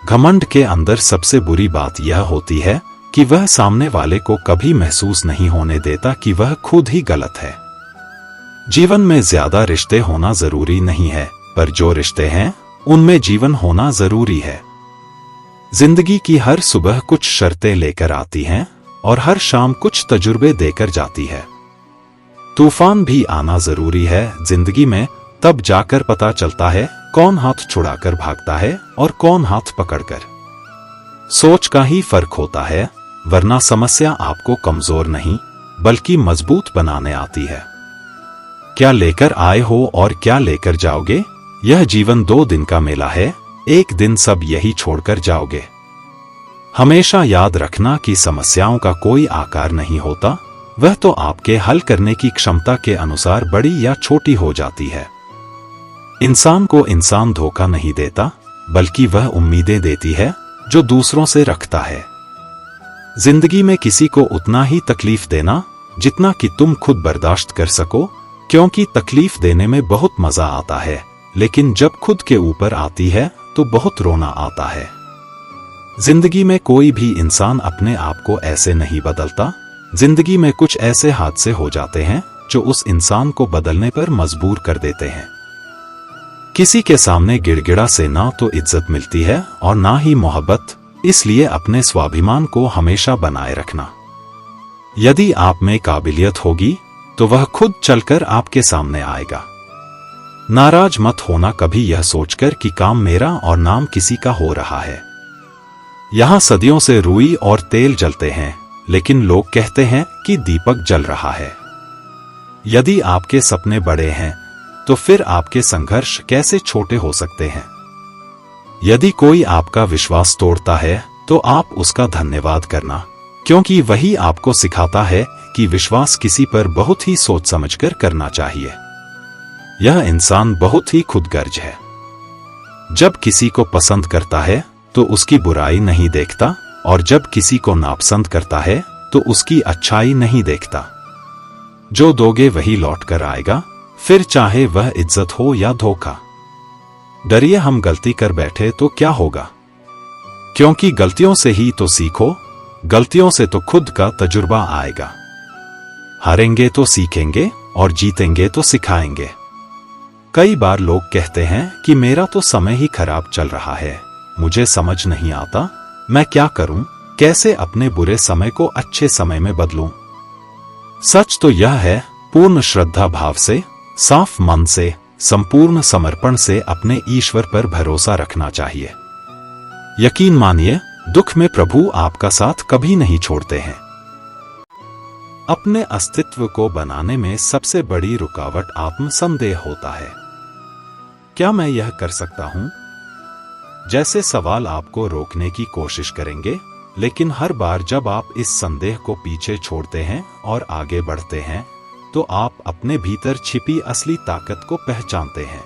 Speaker 1: घमंड के अंदर सबसे बुरी बात यह होती है कि वह सामने वाले को कभी महसूस नहीं होने देता कि वह खुद ही गलत है। जीवन में ज्यादा रिश्ते होना जरूरी नहीं है, पर जो रिश्ते हैं उनमें जीवन होना जरूरी है। जिंदगी की हर सुबह कुछ शर्तें लेकर आती हैं और हर शाम कुछ तजुर्बे देकर जाती है। तूफान भी आना जरूरी है जिंदगी में, तब जाकर पता चलता है कौन हाथ छुड़ाकर भागता है और कौन हाथ पकड़कर। सोच का ही फर्क होता है, वरना समस्या आपको कमजोर नहीं बल्कि मजबूत बनाने आती है। क्या लेकर आए हो और क्या लेकर जाओगे, यह जीवन 2 दिन का मेला है, एक दिन सब यही छोड़कर जाओगे। हमेशा याद रखना कि समस्याओं का कोई आकार नहीं होता, वह तो आपके हल करने की क्षमता के अनुसार बड़ी या छोटी हो जाती है। इंसान को इंसान धोखा नहीं देता, बल्कि वह उम्मीदें देती है जो दूसरों से रखता है। जिंदगी में किसी को उतना ही तकलीफ देना जितना कि तुम खुद बर्दाश्त कर सको, क्योंकि तकलीफ देने में बहुत मजा आता है, लेकिन जब खुद के ऊपर आती है तो बहुत रोना आता है। जिंदगी में कोई भी इंसान अपने आप को ऐसे नहीं बदलता। जिंदगी में कुछ ऐसे हादसे हो जाते हैं जो उस इंसान को बदलने पर मजबूर कर देते हैं। किसी के सामने गिड़गिड़ा से ना तो इज्जत मिलती है और ना ही मोहब्बत, इसलिए अपने स्वाभिमान को हमेशा बनाए रखना। यदि आप में काबिलियत होगी तो वह खुद चलकर आपके सामने आएगा। नाराज मत होना कभी यह सोचकर कि काम मेरा और नाम किसी का हो रहा है। यहां सदियों से रुई और तेल जलते हैं, लेकिन लोग कहते हैं कि दीपक जल रहा है। यदि आपके सपने बड़े हैं तो फिर आपके संघर्ष कैसे छोटे हो सकते हैं। यदि कोई आपका विश्वास तोड़ता है तो आप उसका धन्यवाद करना, क्योंकि वही आपको सिखाता है कि विश्वास किसी पर बहुत ही सोच समझकर करना चाहिए। यह इंसान बहुत ही खुदगर्ज है। जब किसी को पसंद करता है तो उसकी बुराई नहीं देखता, और जब किसी को नापसंद करता है तो उसकी अच्छाई नहीं देखता। जो दोगे वही लौट कर आएगा, फिर चाहे वह इज्जत हो या धोखा। डरिए हम गलती कर बैठे तो क्या होगा, क्योंकि गलतियों से ही तो सीखो, गलतियों से तो खुद का तजुर्बा आएगा। हारेंगे तो सीखेंगे और जीतेंगे तो सिखाएंगे। कई बार लोग कहते हैं कि मेरा तो समय ही खराब चल रहा है, मुझे समझ नहीं आता मैं क्या करूं, कैसे अपने बुरे समय को अच्छे समय में बदलूं। सच तो यह है, पूर्ण श्रद्धा भाव से, साफ मन से, संपूर्ण समर्पण से अपने ईश्वर पर भरोसा रखना चाहिए। यकीन मानिए, दुख में प्रभु आपका साथ कभी नहीं छोड़ते हैं। अपने अस्तित्व को बनाने में सबसे बड़ी रुकावट आत्मसंदेह होता है। क्या मैं यह कर सकता हूं? जैसे सवाल आपको रोकने की कोशिश करेंगे, लेकिन हर बार जब आप इस संदेह को पीछे छोड़ते हैं और आगे बढ़ते हैं, तो आप अपने भीतर छिपी असली ताकत को पहचानते हैं।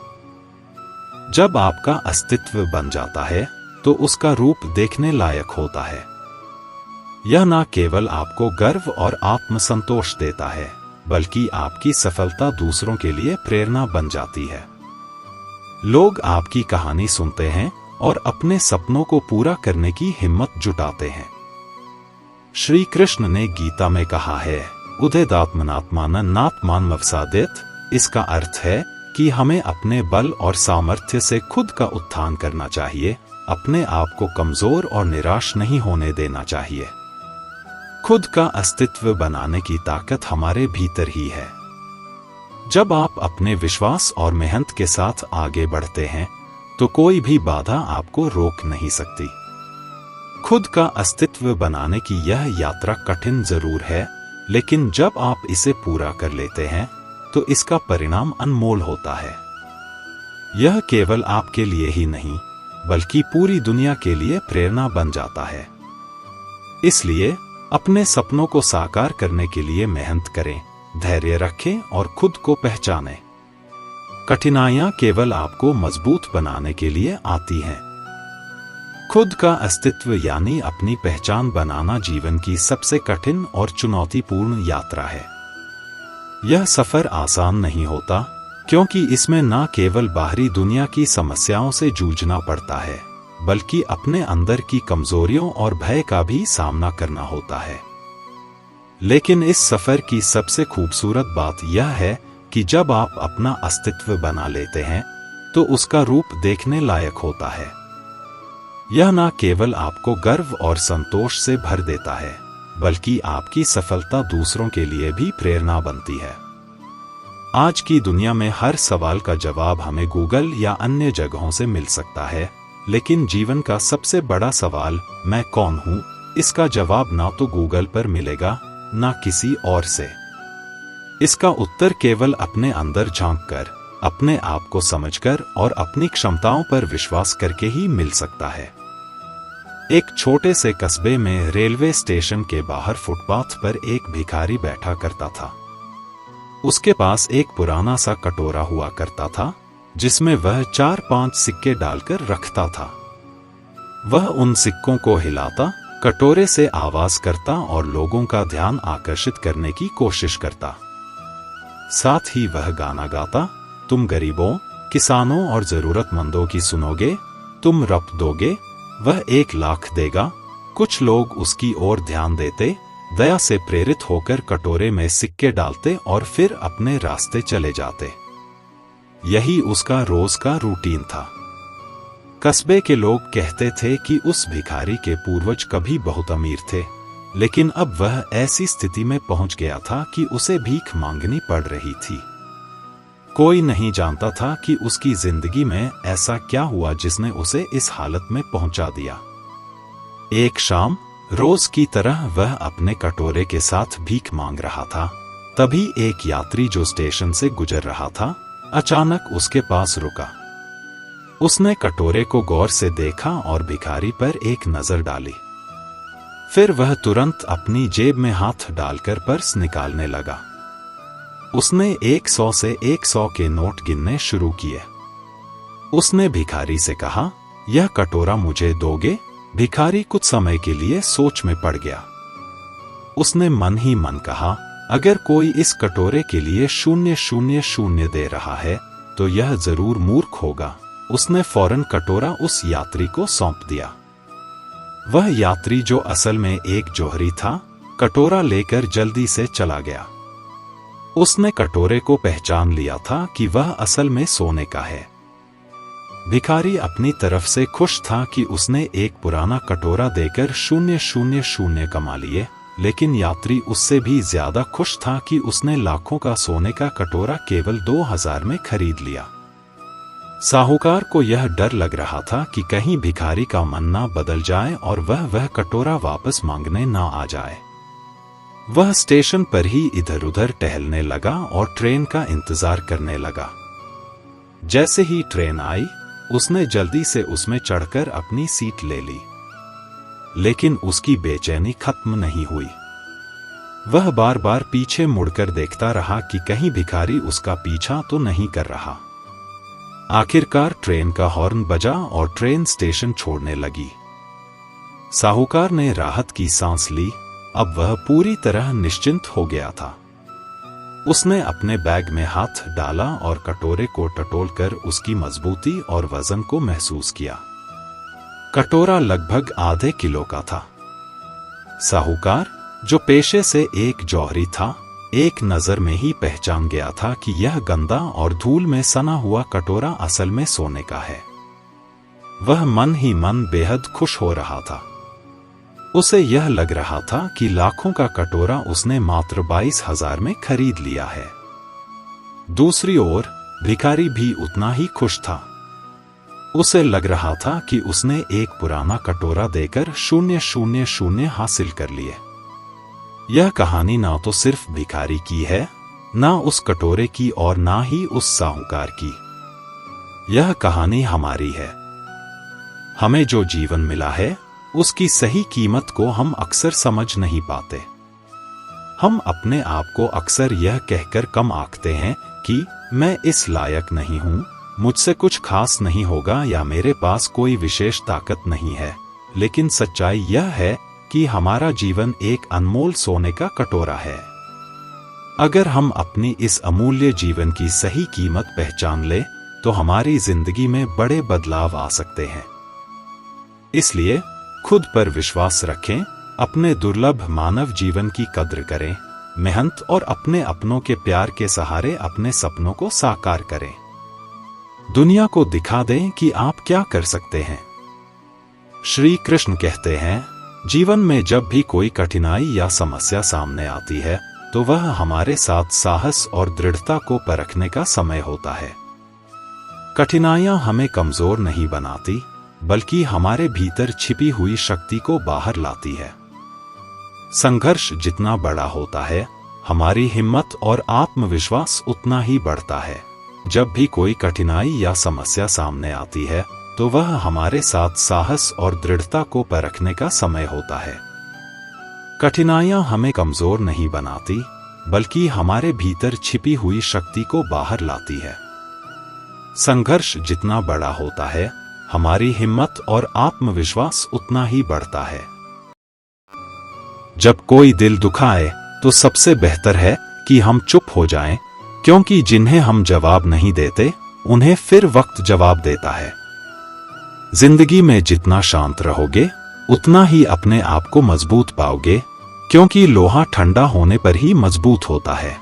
Speaker 1: जब आपका अस्तित्व बन जाता है तो उसका रूप देखने लायक होता है। यह न केवल आपको गर्व और आत्मसंतोष देता है, बल्कि आपकी सफलता दूसरों के लिए प्रेरणा बन जाती है। लोग आपकी कहानी सुनते हैं और अपने सपनों को पूरा करने की हिम्मत जुटाते हैं। श्री कृष्ण ने गीता में कहा है, उदेदात्मनात्मान नात्मान मवसादेत। इसका अर्थ है कि हमें अपने बल और सामर्थ्य से खुद का उत्थान करना चाहिए, अपने आप को कमजोर और निराश नहीं होने देना चाहिए। खुद का अस्तित्व बनाने की ताकत हमारे भीतर ही है। जब आप अपने विश्वास और मेहनत के साथ आगे बढ़ते हैं तो कोई भी बाधा आपको रोक नहीं सकती। खुद का अस्तित्व बनाने की यह यात्रा कठिन जरूर है, लेकिन जब आप इसे पूरा कर लेते हैं तो इसका परिणाम अनमोल होता है। यह केवल आपके लिए ही नहीं, बल्कि पूरी दुनिया के लिए प्रेरणा बन जाता है। इसलिए अपने सपनों को साकार करने के लिए मेहनत करें, धैर्य रखें और खुद को पहचानें। कठिनाइयां केवल आपको मजबूत बनाने के लिए आती हैं। खुद का अस्तित्व यानी अपनी पहचान बनाना जीवन की सबसे कठिन और चुनौतीपूर्ण यात्रा है। यह सफर आसान नहीं होता, क्योंकि इसमें न केवल बाहरी दुनिया की समस्याओं से जूझना पड़ता है, बल्कि अपने अंदर की कमजोरियों और भय का भी सामना करना होता है। लेकिन इस सफर की सबसे खूबसूरत बात यह है कि जब आप अपना अस्तित्व बना लेते हैं तो उसका रूप देखने लायक होता है। यह न केवल आपको गर्व और संतोष से भर देता है, बल्कि आपकी सफलता दूसरों के लिए भी प्रेरणा बनती है। आज की दुनिया में हर सवाल का जवाब हमें गूगल या अन्य जगहों से मिल सकता है, लेकिन जीवन का सबसे बड़ा सवाल, मैं कौन हूं, इसका जवाब ना तो गूगल पर मिलेगा ना किसी और से। इसका उत्तर केवल अपने अंदर झांककर, अपने आप को समझकर और अपनी क्षमताओं पर विश्वास करके ही मिल सकता है। एक छोटे से कस्बे में रेलवे स्टेशन के बाहर फुटपाथ पर एक भिखारी बैठा करता था। उसके पास एक पुराना सा कटोरा हुआ करता था जिसमें वह 4-5 सिक्के डालकर रखता था। वह उन सिक्कों को हिलाता, कटोरे से आवाज करता और लोगों का ध्यान आकर्षित करने की कोशिश करता। साथ ही वह गाना गाता, तुम गरीबों, किसानों और जरूरतमंदों की सुनोगे, तुम रप दोगे, वह 1 लाख देगा। कुछ लोग उसकी ओर ध्यान देते, दया से प्रेरित होकर कटोरे में सिक्के डालते और फिर अपने रास्ते चले जाते। यही उसका रोज का रूटीन था। कस्बे के लोग कहते थे कि उस भिखारी के पूर्वज कभी बहुत अमीर थे, लेकिन अब वह ऐसी स्थिति में पहुंच गया था कि उसे भीख मांगनी पड़ रही थी। कोई नहीं जानता था कि उसकी जिंदगी में ऐसा क्या हुआ जिसने उसे इस हालत में पहुंचा दिया। एक शाम, रोज की तरह वह अपने कटोरे के साथ भीख मांग रहा था। तभी एक यात्री जो स्टेशन से गुजर रहा था, अचानक उसके पास रुका। उसने कटोरे को गौर से देखा और भिखारी पर एक नजर डाली। फिर वह तुरंत अपनी जेब में हाथ डालकर पर्स निकालने लगा। उसने 100 से 100 के नोट गिनने शुरू किए। उसने भिखारी से कहा, यह कटोरा मुझे दोगे? भिखारी कुछ समय के लिए सोच में पड़ गया। उसने मन ही मन कहा, अगर कोई इस कटोरे के लिए 000 दे रहा है तो यह जरूर मूर्ख होगा। उसने फौरन कटोरा उस यात्री को सौंप दिया। वह यात्री, जो असल में एक जौहरी था, कटोरा लेकर जल्दी से चला गया। उसने कटोरे को पहचान लिया था कि वह असल में सोने का है। भिखारी अपनी तरफ से खुश था कि उसने एक पुराना कटोरा देकर 000 कमा लिए, लेकिन यात्री उससे भी ज्यादा खुश था कि उसने लाखों का सोने का कटोरा केवल 2000 में खरीद लिया। साहूकार को यह डर लग रहा था कि कहीं भिखारी का मन ना बदल जाए और वह कटोरा वापस मांगने ना आ जाए। वह स्टेशन पर ही इधर उधर टहलने लगा और ट्रेन का इंतजार करने लगा। जैसे ही ट्रेन आई, उसने जल्दी से उसमें चढ़कर अपनी सीट ले ली, लेकिन उसकी बेचैनी खत्म नहीं हुई। वह बार बार पीछे मुड़कर देखता रहा कि कहीं भिखारी उसका पीछा तो नहीं कर रहा। आखिरकार ट्रेन का हॉर्न बजा और ट्रेन स्टेशन छोड़ने लगी। साहूकार ने राहत की सांस ली। अब वह पूरी तरह निश्चिंत हो गया था। उसने अपने बैग में हाथ डाला और कटोरे को टटोलकर उसकी मजबूती और वजन को महसूस किया। कटोरा लगभग आधे किलो का था। साहूकार, जो पेशे से एक जौहरी था, एक नजर में ही पहचान गया था कि यह गंदा और धूल में सना हुआ कटोरा असल में सोने का है। वह मन ही मन बेहद खुश हो रहा था। उसे यह लग रहा था कि लाखों का कटोरा उसने मात्र 22,000 में खरीद लिया है। दूसरी ओर भिखारी भी उतना ही खुश था। उसे लग रहा था कि उसने एक पुराना कटोरा देकर 000 हासिल कर लिए। यह कहानी ना तो सिर्फ भिखारी की है, ना उस कटोरे की और ना ही उस साहूकार की। यह कहानी हमारी है। हमें जो जीवन मिला है, उसकी सही कीमत को हम अक्सर समझ नहीं पाते। हम अपने आप को अक्सर यह कहकर कम आंकते हैं कि मैं इस लायक नहीं हूं, मुझसे कुछ खास नहीं होगा या मेरे पास कोई विशेष ताकत नहीं है। लेकिन सच्चाई यह है कि हमारा जीवन एक अनमोल सोने का कटोरा है। अगर हम अपनी इस अमूल्य जीवन की सही कीमत पहचान लें, तो हमारी जिंदगी में बड़े बदलाव आ सकते हैं। इसलिए खुद पर विश्वास रखें, अपने दुर्लभ मानव जीवन की कद्र करें, मेहनत और अपने अपनों के प्यार के सहारे अपने सपनों को साकार करें। दुनिया को दिखा दें कि आप क्या कर सकते हैं। श्री कृष्ण कहते हैं, जीवन में जब भी कोई कठिनाई या समस्या सामने आती है, तो वह हमारे साथ साहस और दृढ़ता को परखने का समय होता है। कठिनाइयां हमें कमजोर नहीं बनाती, बल्कि हमारे भीतर छिपी हुई शक्ति को बाहर लाती है। संघर्ष जितना बड़ा होता है, हमारी हिम्मत और आत्मविश्वास उतना ही बढ़ता है। जब भी कोई कठिनाई या समस्या सामने आती है तो वह हमारे साथ साहस और दृढ़ता को परखने का समय होता है। कठिनाइयां हमें कमजोर नहीं बनाती, बल्कि हमारे भीतर छिपी हुई शक्ति को बाहर लाती है। संघर्ष जितना बड़ा होता है, हमारी हिम्मत और आत्मविश्वास उतना ही बढ़ता है। जब कोई दिल दुखाए तो सबसे बेहतर है कि हम चुप हो जाएं, क्योंकि जिन्हें हम जवाब नहीं देते उन्हें फिर वक्त जवाब देता है। जिंदगी में जितना शांत रहोगे उतना ही अपने आप को मजबूत पाओगे, क्योंकि लोहा ठंडा होने पर ही मजबूत होता है।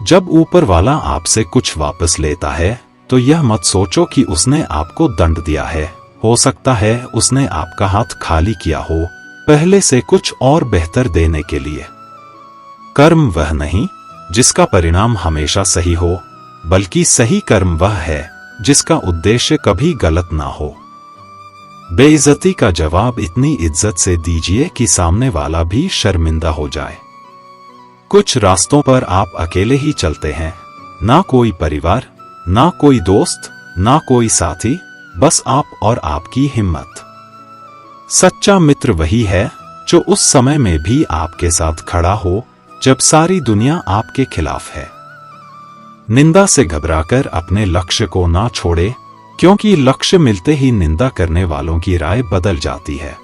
Speaker 1: जब ऊपर वाला आपसे कुछ वापस लेता है तो यह मत सोचो कि उसने आपको दंड दिया है। हो सकता है उसने आपका हाथ खाली किया हो, पहले से कुछ और बेहतर देने के लिए। कर्म वह नहीं जिसका परिणाम हमेशा सही हो, बल्कि सही कर्म वह है जिसका उद्देश्य कभी गलत ना हो। बेइज्जती का जवाब इतनी इज्जत से दीजिए कि सामने वाला भी शर्मिंदा हो जाए। कुछ रास्तों पर आप अकेले ही चलते हैं, ना कोई परिवार, ना कोई दोस्त, ना कोई साथी, बस आप और आपकी हिम्मत। सच्चा मित्र वही है जो उस समय में भी आपके साथ खड़ा हो जब सारी दुनिया आपके खिलाफ है। निंदा से घबराकर अपने लक्ष्य को ना छोड़े, क्योंकि लक्ष्य मिलते ही निंदा करने वालों की राय बदल जाती है।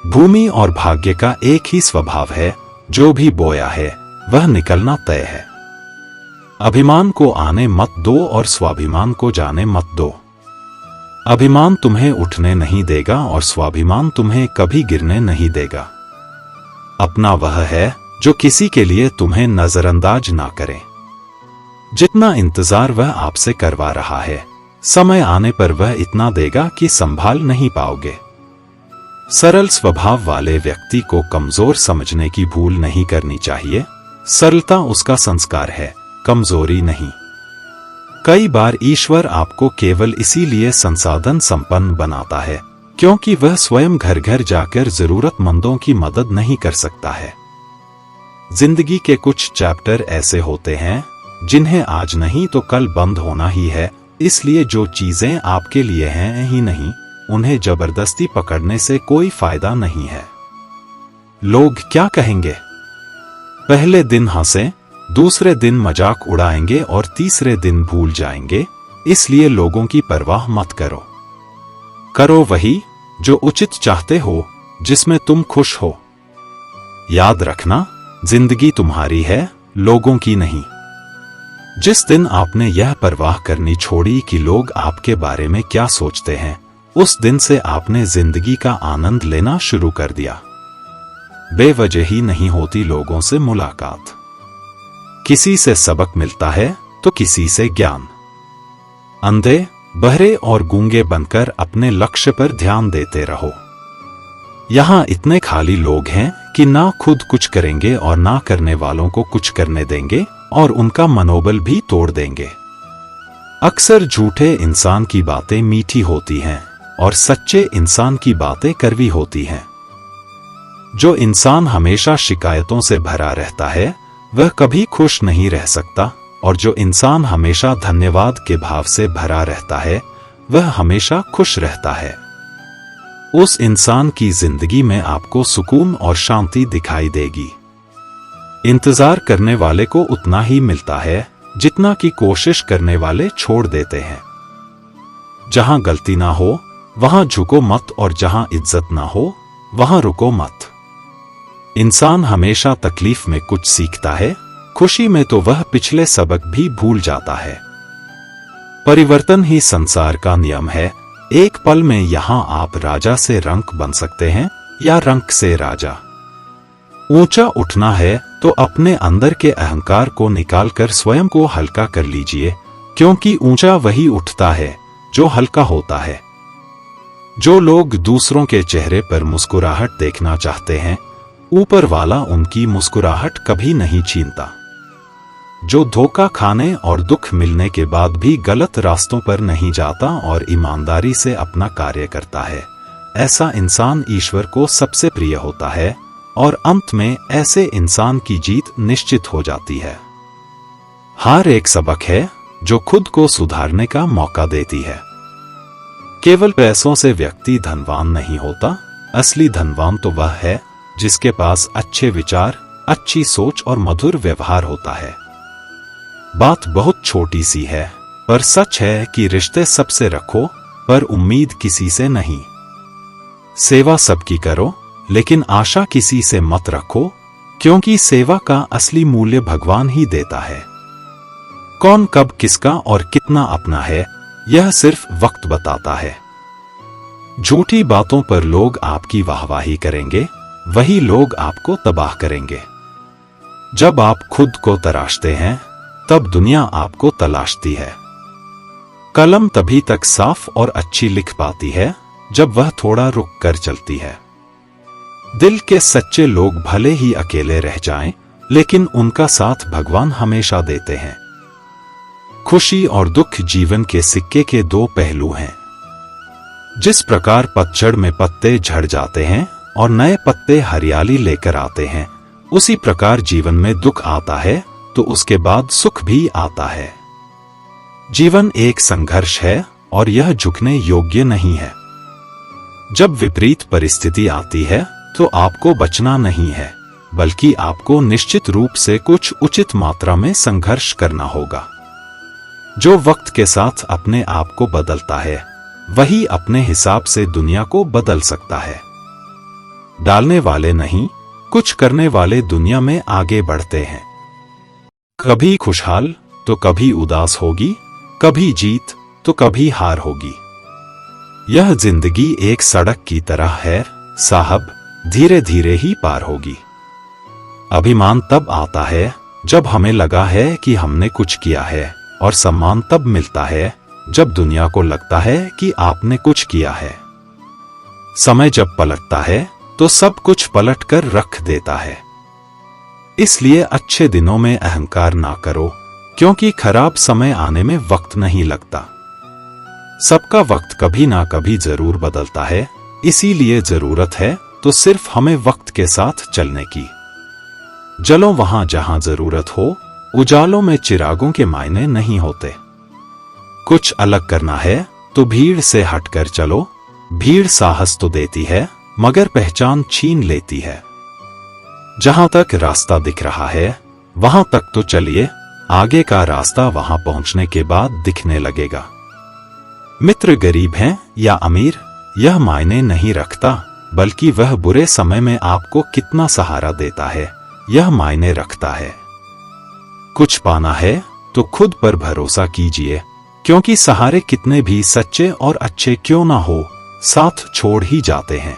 Speaker 1: भूमि और भाग्य का एक ही स्वभाव है, जो भी बोया है वह निकलना तय है। अभिमान को आने मत दो और स्वाभिमान को जाने मत दो। अभिमान तुम्हें उठने नहीं देगा और स्वाभिमान तुम्हें कभी गिरने नहीं देगा। अपना वह है जो किसी के लिए तुम्हें नजरअंदाज ना करे। जितना इंतजार वह आपसे करवा रहा है, समय आने पर वह इतना देगा कि संभाल नहीं पाओगे। सरल स्वभाव वाले व्यक्ति को कमजोर समझने की भूल नहीं करनी चाहिए। सरलता उसका संस्कार है, कमजोरी नहीं। कई बार ईश्वर आपको केवल इसीलिए संसाधन संपन्न बनाता है क्योंकि वह स्वयं घर घर जाकर जरूरतमंदों की मदद नहीं कर सकता है। जिंदगी के कुछ चैप्टर ऐसे होते हैं जिन्हें आज नहीं तो कल बंद होना ही है, इसलिए जो चीजें आपके लिए हैं ही नहीं, उन्हें जबरदस्ती पकड़ने से कोई फायदा नहीं है। लोग क्या कहेंगे? पहले दिन हंसें, दूसरे दिन मजाक उड़ाएंगे और तीसरे दिन भूल जाएंगे, इसलिए लोगों की परवाह मत करो। करो वही जो उचित चाहते हो, जिसमें तुम खुश हो। याद रखना, जिंदगी तुम्हारी है, लोगों की नहीं। जिस दिन आपने यह परवाह करनी छोड़ी कि लोग आपके बारे में क्या सोचते हैं, उस दिन से आपने जिंदगी का आनंद लेना शुरू कर दिया। बेवजह ही नहीं होती लोगों से मुलाकात। किसी से सबक मिलता है तो किसी से ज्ञान। अंधे, बहरे और गूंगे बनकर अपने लक्ष्य पर ध्यान देते रहो। यहां इतने खाली लोग हैं कि ना खुद कुछ करेंगे और ना करने वालों को कुछ करने देंगे और उनका मनोबल भी तोड़ देंगे। अक्सर झूठे इंसान की बातें मीठी होती हैं और सच्चे इंसान की बातें कड़वी होती हैं। जो इंसान हमेशा शिकायतों से भरा रहता है वह कभी खुश नहीं रह सकता, और जो इंसान हमेशा धन्यवाद के भाव से भरा रहता है वह हमेशा खुश रहता है। उस इंसान की जिंदगी में आपको सुकून और शांति दिखाई देगी। इंतजार करने वाले को उतना ही मिलता है जितना कि कोशिश करने वाले छोड़ देते हैं। जहां गलती ना हो वहां झुको मत, और जहां इज्जत ना हो वहां रुको मत। इंसान हमेशा तकलीफ में कुछ सीखता है, खुशी में तो वह पिछले सबक भी भूल जाता है। परिवर्तन ही संसार का नियम है। एक पल में यहां आप राजा से रंक बन सकते हैं या रंक से राजा। ऊंचा उठना है तो अपने अंदर के अहंकार को निकालकर स्वयं को हल्का कर लीजिए, क्योंकि ऊंचा वही उठता है जो हल्का होता है। जो लोग दूसरों के चेहरे पर मुस्कुराहट देखना चाहते हैं, ऊपर वाला उनकी मुस्कुराहट कभी नहीं छीनता। जो धोखा खाने और दुख मिलने के बाद भी गलत रास्तों पर नहीं जाता और ईमानदारी से अपना कार्य करता है, ऐसा इंसान ईश्वर को सबसे प्रिय होता है, और अंत में ऐसे इंसान की जीत निश्चित हो जाती है। हार एक सबक है, जो खुद को सुधारने का मौका देती है। केवल पैसों से व्यक्ति धनवान नहीं होता, असली धनवान तो वह है जिसके पास अच्छे विचार, अच्छी सोच और मधुर व्यवहार होता है। बात बहुत छोटी सी है, पर सच है कि रिश्ते सबसे रखो, पर उम्मीद किसी से नहीं। सेवा सबकी करो, लेकिन आशा किसी से मत रखो, क्योंकि सेवा का असली मूल्य भगवान ही देता है। कौन कब किसका और कितना अपना है, यह सिर्फ वक्त बताता है। झूठी बातों पर लोग आपकी वाहवाही करेंगे, वही लोग आपको तबाह करेंगे। जब आप खुद को तराशते हैं, तब दुनिया आपको तलाशती है। कलम तभी तक साफ और अच्छी लिख पाती है, जब वह थोड़ा रुक कर चलती है। दिल के सच्चे लोग भले ही अकेले रह जाएं, लेकिन उनका साथ भगवान हमेशा देते हैं। खुशी और दुख जीवन के सिक्के के दो पहलू हैं। जिस प्रकार पतझड़ में पत्ते झड़ जाते हैं और नए पत्ते हरियाली लेकर आते हैं, उसी प्रकार जीवन में दुख आता है तो उसके बाद सुख भी आता है। जीवन एक संघर्ष है और यह झुकने योग्य नहीं है। जब विपरीत परिस्थिति आती है तो आपको बचना नहीं है, बल्कि आपको निश्चित रूप से कुछ उचित मात्रा में संघर्ष करना होगा। जो वक्त के साथ अपने आप को बदलता है, वही अपने हिसाब से दुनिया को बदल सकता है। डालने वाले नहीं, कुछ करने वाले दुनिया में आगे बढ़ते हैं। कभी खुशहाल तो कभी उदास होगी, कभी जीत तो कभी हार होगी। यह जिंदगी एक सड़क की तरह है साहब, धीरे धीरे ही पार होगी। अभिमान तब आता है जब हमें लगा है कि हमने कुछ किया है, और सम्मान तब मिलता है जब दुनिया को लगता है कि आपने कुछ किया है। समय जब पलटता है तो सब कुछ पलट कर रख देता है। इसलिए अच्छे दिनों में अहंकार ना करो, क्योंकि खराब समय आने में वक्त नहीं लगता। सबका वक्त कभी ना कभी जरूर बदलता है, इसीलिए जरूरत है तो सिर्फ हमें वक्त के साथ चलने की। जलो वहां जहां जरूरत हो, उजालों में चिरागों के मायने नहीं होते। कुछ अलग करना है तो भीड़ से हटकर चलो। भीड़ साहस तो देती है, मगर पहचान छीन लेती है। जहां तक रास्ता दिख रहा है, वहां तक तो चलिए, आगे का रास्ता वहां पहुंचने के बाद दिखने लगेगा। मित्र गरीब हैं या अमीर, यह मायने नहीं रखता, बल्कि वह बुरे समय में आपको कितना सहारा देता है, यह मायने रखता है। कुछ पाना है तो खुद पर भरोसा कीजिए, क्योंकि सहारे कितने भी सच्चे और अच्छे क्यों ना हो, साथ छोड़ ही जाते हैं।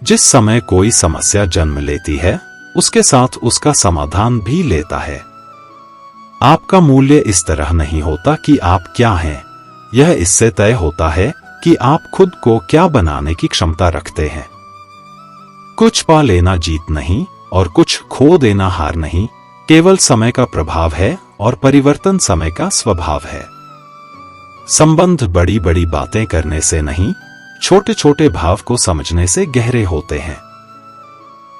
Speaker 1: जिस समय कोई समस्या जन्म लेती है, उसके साथ उसका समाधान भी लेता है। आपका मूल्य इस तरह नहीं होता कि आप क्या हैं, यह इससे तय होता है कि आप खुद को क्या बनाने की क्षमता रखते हैं। कुछ पा लेना जीत नहीं और कुछ खो देना हार नहीं, केवल समय का प्रभाव है और परिवर्तन समय का स्वभाव है। संबंध बड़ी बड़ी बातें करने से नहीं, छोटे छोटे भाव को समझने से गहरे होते हैं।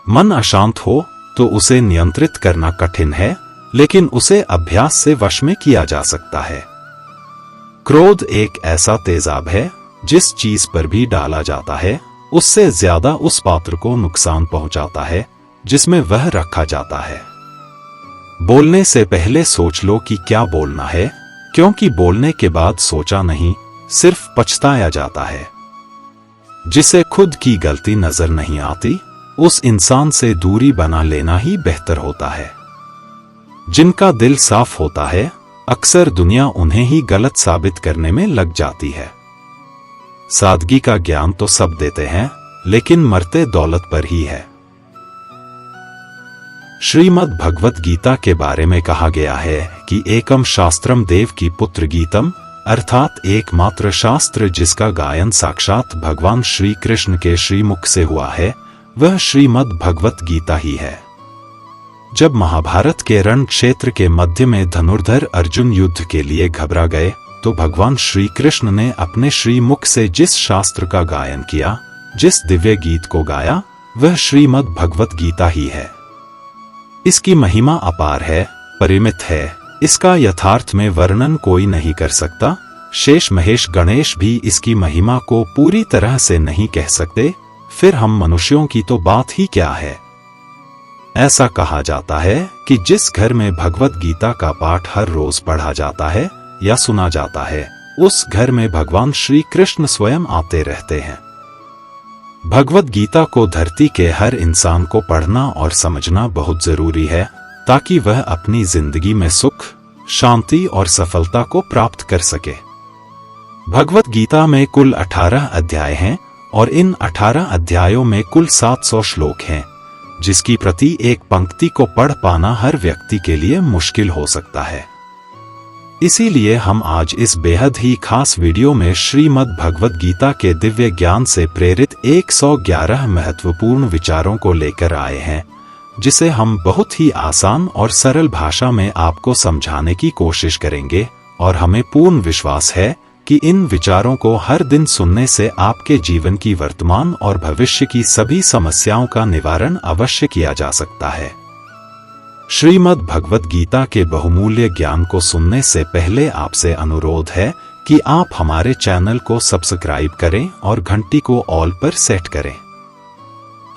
Speaker 1: मन अशांत हो तो उसे नियंत्रित करना कठिन है, लेकिन उसे अभ्यास से वश में किया जा सकता है। क्रोध एक ऐसा तेजाब है, जिस चीज पर भी डाला जाता है, उससे ज्यादा उस पात्र को नुकसान पहुंचाता है जिसमें वह रखा जाता है। बोलने से पहले सोच लो कि क्या बोलना है, क्योंकि बोलने के बाद सोचा नहीं, सिर्फ पछताया जाता है। जिसे खुद की गलती नजर नहीं आती, उस इंसान से दूरी बना लेना ही बेहतर होता है। जिनका दिल साफ होता है, अक्सर दुनिया उन्हें ही गलत साबित करने में लग जाती है। सादगी का ज्ञान तो सब देते हैं, लेकिन मरते दौलत पर ही है। श्रीमद् भगवत गीता के बारे में कहा गया है कि एकम शास्त्रम देव की पुत्र गीतम, अर्थात एकमात्र शास्त्र जिसका गायन साक्षात भगवान श्री कृष्ण के श्रीमुख से हुआ है, वह श्रीमद् भगवत गीता ही है। जब महाभारत के रण क्षेत्र के मध्य में धनुर्धर अर्जुन युद्ध के लिए घबरा गए, तो भगवान श्री कृष्ण ने अपने श्रीमुख से जिस शास्त्र का गायन किया, जिस दिव्य गीत को गाया, वह श्रीमद् भगवत गीता ही है। इसकी महिमा अपार है, परिमित है, इसका यथार्थ में वर्णन कोई नहीं कर सकता। शेष महेश गणेश भी इसकी महिमा को पूरी तरह से नहीं कह सकते, फिर हम मनुष्यों की तो बात ही क्या है। ऐसा कहा जाता है कि जिस घर में भगवत गीता का पाठ हर रोज पढ़ा जाता है या सुना जाता है, उस घर में भगवान श्री कृष्ण स्वयं आते रहते हैं। भगवत गीता को धरती के हर इंसान को पढ़ना और समझना बहुत जरूरी है, ताकि वह अपनी जिंदगी में सुख, शांति और सफलता को प्राप्त कर सके। भगवत गीता में कुल 18 अध्याय हैं और इन 18 अध्यायों में कुल 700 श्लोक हैं, जिसकी प्रति एक पंक्ति को पढ़ पाना हर व्यक्ति के लिए मुश्किल हो सकता है। इसीलिए हम आज इस बेहद ही खास वीडियो में श्रीमद् भगवत गीता के दिव्य ज्ञान से प्रेरित 111 महत्वपूर्ण विचारों को लेकर आए हैं, जिसे हम बहुत ही आसान और सरल भाषा में आपको समझाने की कोशिश करेंगे। और हमें पूर्ण विश्वास है कि इन विचारों को हर दिन सुनने से आपके जीवन की वर्तमान और भविष्य की सभी समस्याओं का निवारण अवश्य किया जा सकता है। श्रीमद् भगवत गीता के बहुमूल्य ज्ञान को सुनने से पहले आपसे अनुरोध है कि आप हमारे चैनल को सब्सक्राइब करें और घंटी को ऑल पर सेट करें।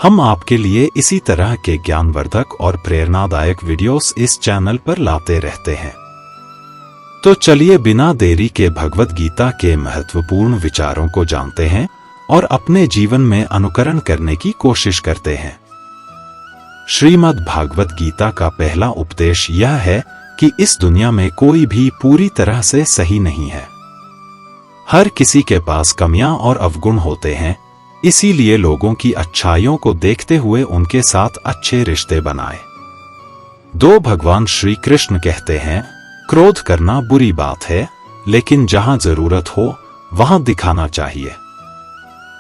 Speaker 1: हम आपके लिए इसी तरह के ज्ञानवर्धक और प्रेरणादायक वीडियोस इस चैनल पर लाते रहते हैं। तो चलिए बिना देरी के भगवत गीता के महत्वपूर्ण विचारों को जानते हैं और अपने जीवन में अनुकरण करने की कोशिश करते हैं। श्रीमद् भागवत गीता का पहला उपदेश यह है कि इस दुनिया में कोई भी पूरी तरह से सही नहीं है। हर किसी के पास कमियां और अवगुण होते हैं, इसीलिए लोगों की अच्छाइयों को देखते हुए उनके साथ अच्छे रिश्ते बनाएं। भगवान श्री कृष्ण कहते हैं, क्रोध करना बुरी बात है, लेकिन जहां जरूरत हो वहां दिखाना चाहिए,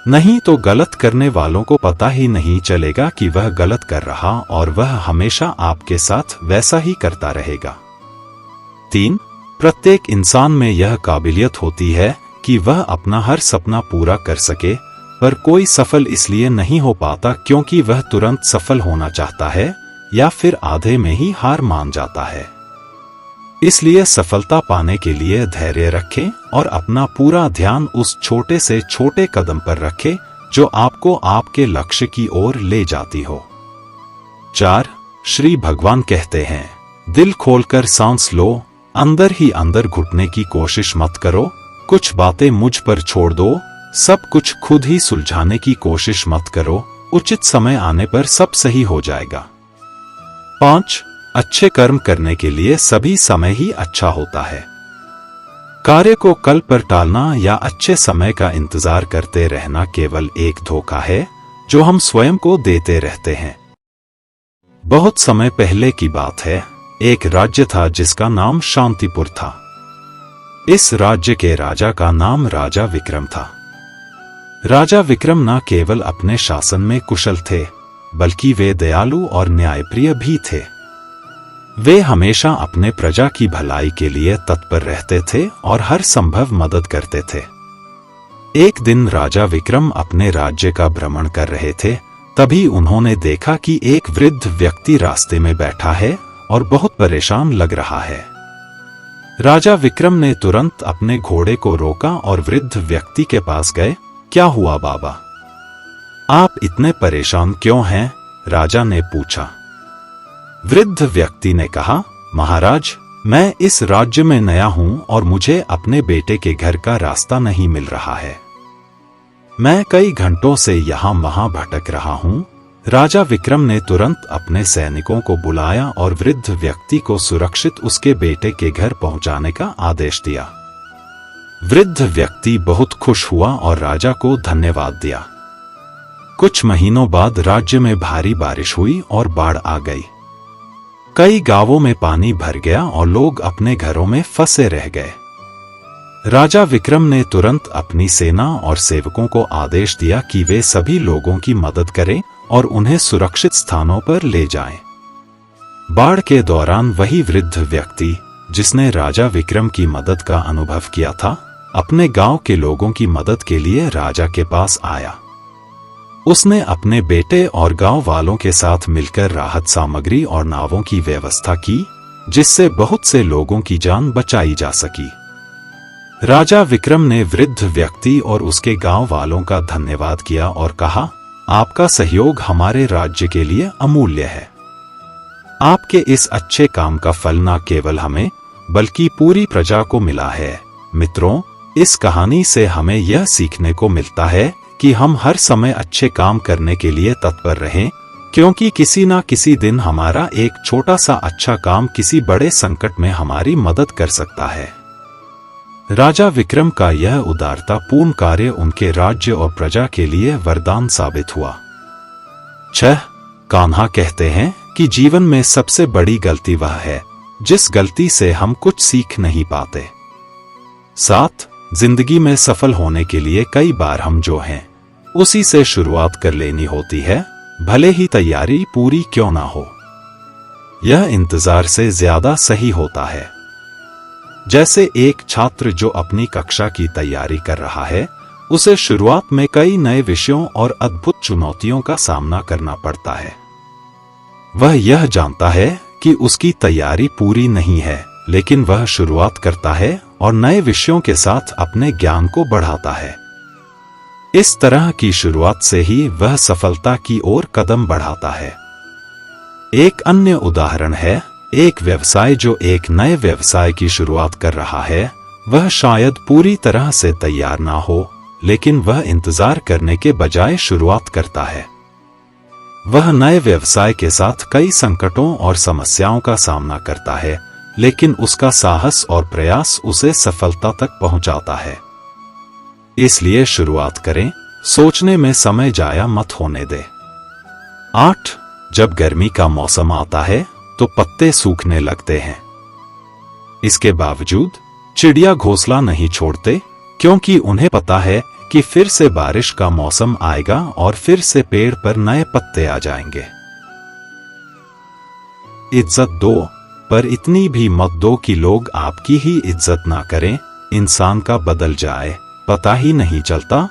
Speaker 1: नहीं तो गलत करने वालों को पता ही नहीं चलेगा कि वह गलत कर रहा और वह हमेशा आपके साथ वैसा ही करता रहेगा। 3. प्रत्येक इंसान में यह काबिलियत होती है कि वह अपना हर सपना पूरा कर सके, पर कोई सफल इसलिए नहीं हो पाता क्योंकि वह तुरंत सफल होना चाहता है या फिर आधे में ही हार मान जाता है। इसलिए सफलता पाने के लिए धैर्य रखें और अपना पूरा ध्यान उस छोटे से छोटे कदम पर रखें जो आपको आपके लक्ष्य की ओर ले जाती हो। 4. श्री भगवान कहते हैं, दिल खोलकर सांस लो, अंदर ही अंदर घुटने की कोशिश मत करो, कुछ बातें मुझ पर छोड़ दो, सब कुछ खुद ही सुलझाने की कोशिश मत करो, उचित समय आने पर सब सही हो जाएगा। 5. अच्छे कर्म करने के लिए सभी समय ही अच्छा होता है। कार्य को कल पर टालना या अच्छे समय का इंतजार करते रहना केवल एक धोखा है जो हम स्वयं को देते रहते हैं। बहुत समय पहले की बात है, एक राज्य था जिसका नाम शांतिपुर था। इस राज्य के राजा का नाम राजा विक्रम था। राजा विक्रम न केवल अपने शासन में कुशल थे, बल्कि वे दयालु और न्यायप्रिय भी थे। वे हमेशा अपने प्रजा की भलाई के लिए तत्पर रहते थे और हर संभव मदद करते थे। एक दिन राजा विक्रम अपने राज्य का भ्रमण कर रहे थे, तभी उन्होंने देखा कि एक वृद्ध व्यक्ति रास्ते में बैठा है और बहुत परेशान लग रहा है। राजा विक्रम ने तुरंत अपने घोड़े को रोका और वृद्ध व्यक्ति के पास गए। क्या हुआ बाबा, आप इतने परेशान क्यों हैं? राजा ने पूछा। वृद्ध व्यक्ति ने कहा, महाराज, मैं इस राज्य में नया हूं और मुझे अपने बेटे के घर का रास्ता नहीं मिल रहा है। मैं कई घंटों से यहाँ वहां भटक रहा हूं। राजा विक्रम ने तुरंत अपने सैनिकों को बुलाया और वृद्ध व्यक्ति को सुरक्षित उसके बेटे के घर पहुंचाने का आदेश दिया। वृद्ध व्यक्ति बहुत खुश हुआ और राजा को धन्यवाद दिया। कुछ महीनों बाद राज्य में भारी बारिश हुई और बाढ़ आ गई। कई गांवों में पानी भर गया और लोग अपने घरों में फंसे रह गए। राजा विक्रम ने तुरंत अपनी सेना और सेवकों को आदेश दिया कि वे सभी लोगों की मदद करें और उन्हें सुरक्षित स्थानों पर ले जाएं। बाढ़ के दौरान वही वृद्ध व्यक्ति जिसने राजा विक्रम की मदद का अनुभव किया था, अपने गांव के लोगों की मदद के लिए राजा के पास आया। उसने अपने बेटे और गांव वालों के साथ मिलकर राहत सामग्री और नावों की व्यवस्था की। जिससे बहुत से लोगों की जान बचाई जा सकी। राजा विक्रम ने वृद्ध व्यक्ति और उसके गांव वालों का धन्यवाद किया और कहा, आपका सहयोग हमारे राज्य के लिए अमूल्य है। आपके इस अच्छे काम का फल न केवल हमें बल्कि पूरी प्रजा को मिला है। मित्रों, इस कहानी से हमें यह सीखने को मिलता है कि हम हर समय अच्छे काम करने के लिए तत्पर रहें, क्योंकि किसी न किसी दिन हमारा एक छोटा सा अच्छा काम किसी बड़े संकट में हमारी मदद कर सकता है। राजा विक्रम का यह उदारतापूर्ण कार्य उनके राज्य और प्रजा के लिए वरदान साबित हुआ। 6. कान्हा कहते हैं कि जीवन में सबसे बड़ी गलती वह है जिस गलती से हम कुछ सीख नहीं पाते। 7. जिंदगी में सफल होने के लिए कई बार हम जो हैं उसी से शुरुआत कर लेनी होती है, भले ही तैयारी पूरी क्यों ना हो। यह इंतजार से ज्यादा सही होता है। जैसे एक छात्र जो अपनी कक्षा की तैयारी कर रहा है, उसे शुरुआत में कई नए विषयों और अद्भुत चुनौतियों का सामना करना पड़ता है। वह यह जानता है कि उसकी तैयारी पूरी नहीं है, लेकिन वह शुरुआत करता है और नए विषयों के साथ अपने ज्ञान को बढ़ाता है। इस तरह की शुरुआत से ही वह सफलता की ओर कदम बढ़ाता है। एक अन्य उदाहरण है, एक व्यवसाय जो एक नए व्यवसाय की शुरुआत कर रहा है, वह शायद पूरी तरह से तैयार ना हो, लेकिन वह इंतजार करने के बजाय शुरुआत करता है। वह नए व्यवसाय के साथ कई संकटों और समस्याओं का सामना करता है, लेकिन उसका साहस और प्रयास उसे सफलता तक पहुंचाता है। इसलिए शुरुआत करें, सोचने में समय जाया मत होने दे। 8. जब गर्मी का मौसम आता है तो पत्ते सूखने लगते हैं। इसके बावजूद चिड़िया घोंसला नहीं छोड़ते, क्योंकि उन्हें पता है कि फिर से बारिश का मौसम आएगा और फिर से पेड़ पर नए पत्ते आ जाएंगे। इज्जत दो, पर इतनी भी मत दो कि लोग आपकी ही इज्जत ना करें। इंसान का बदल जाए, पता ही नहीं चलता।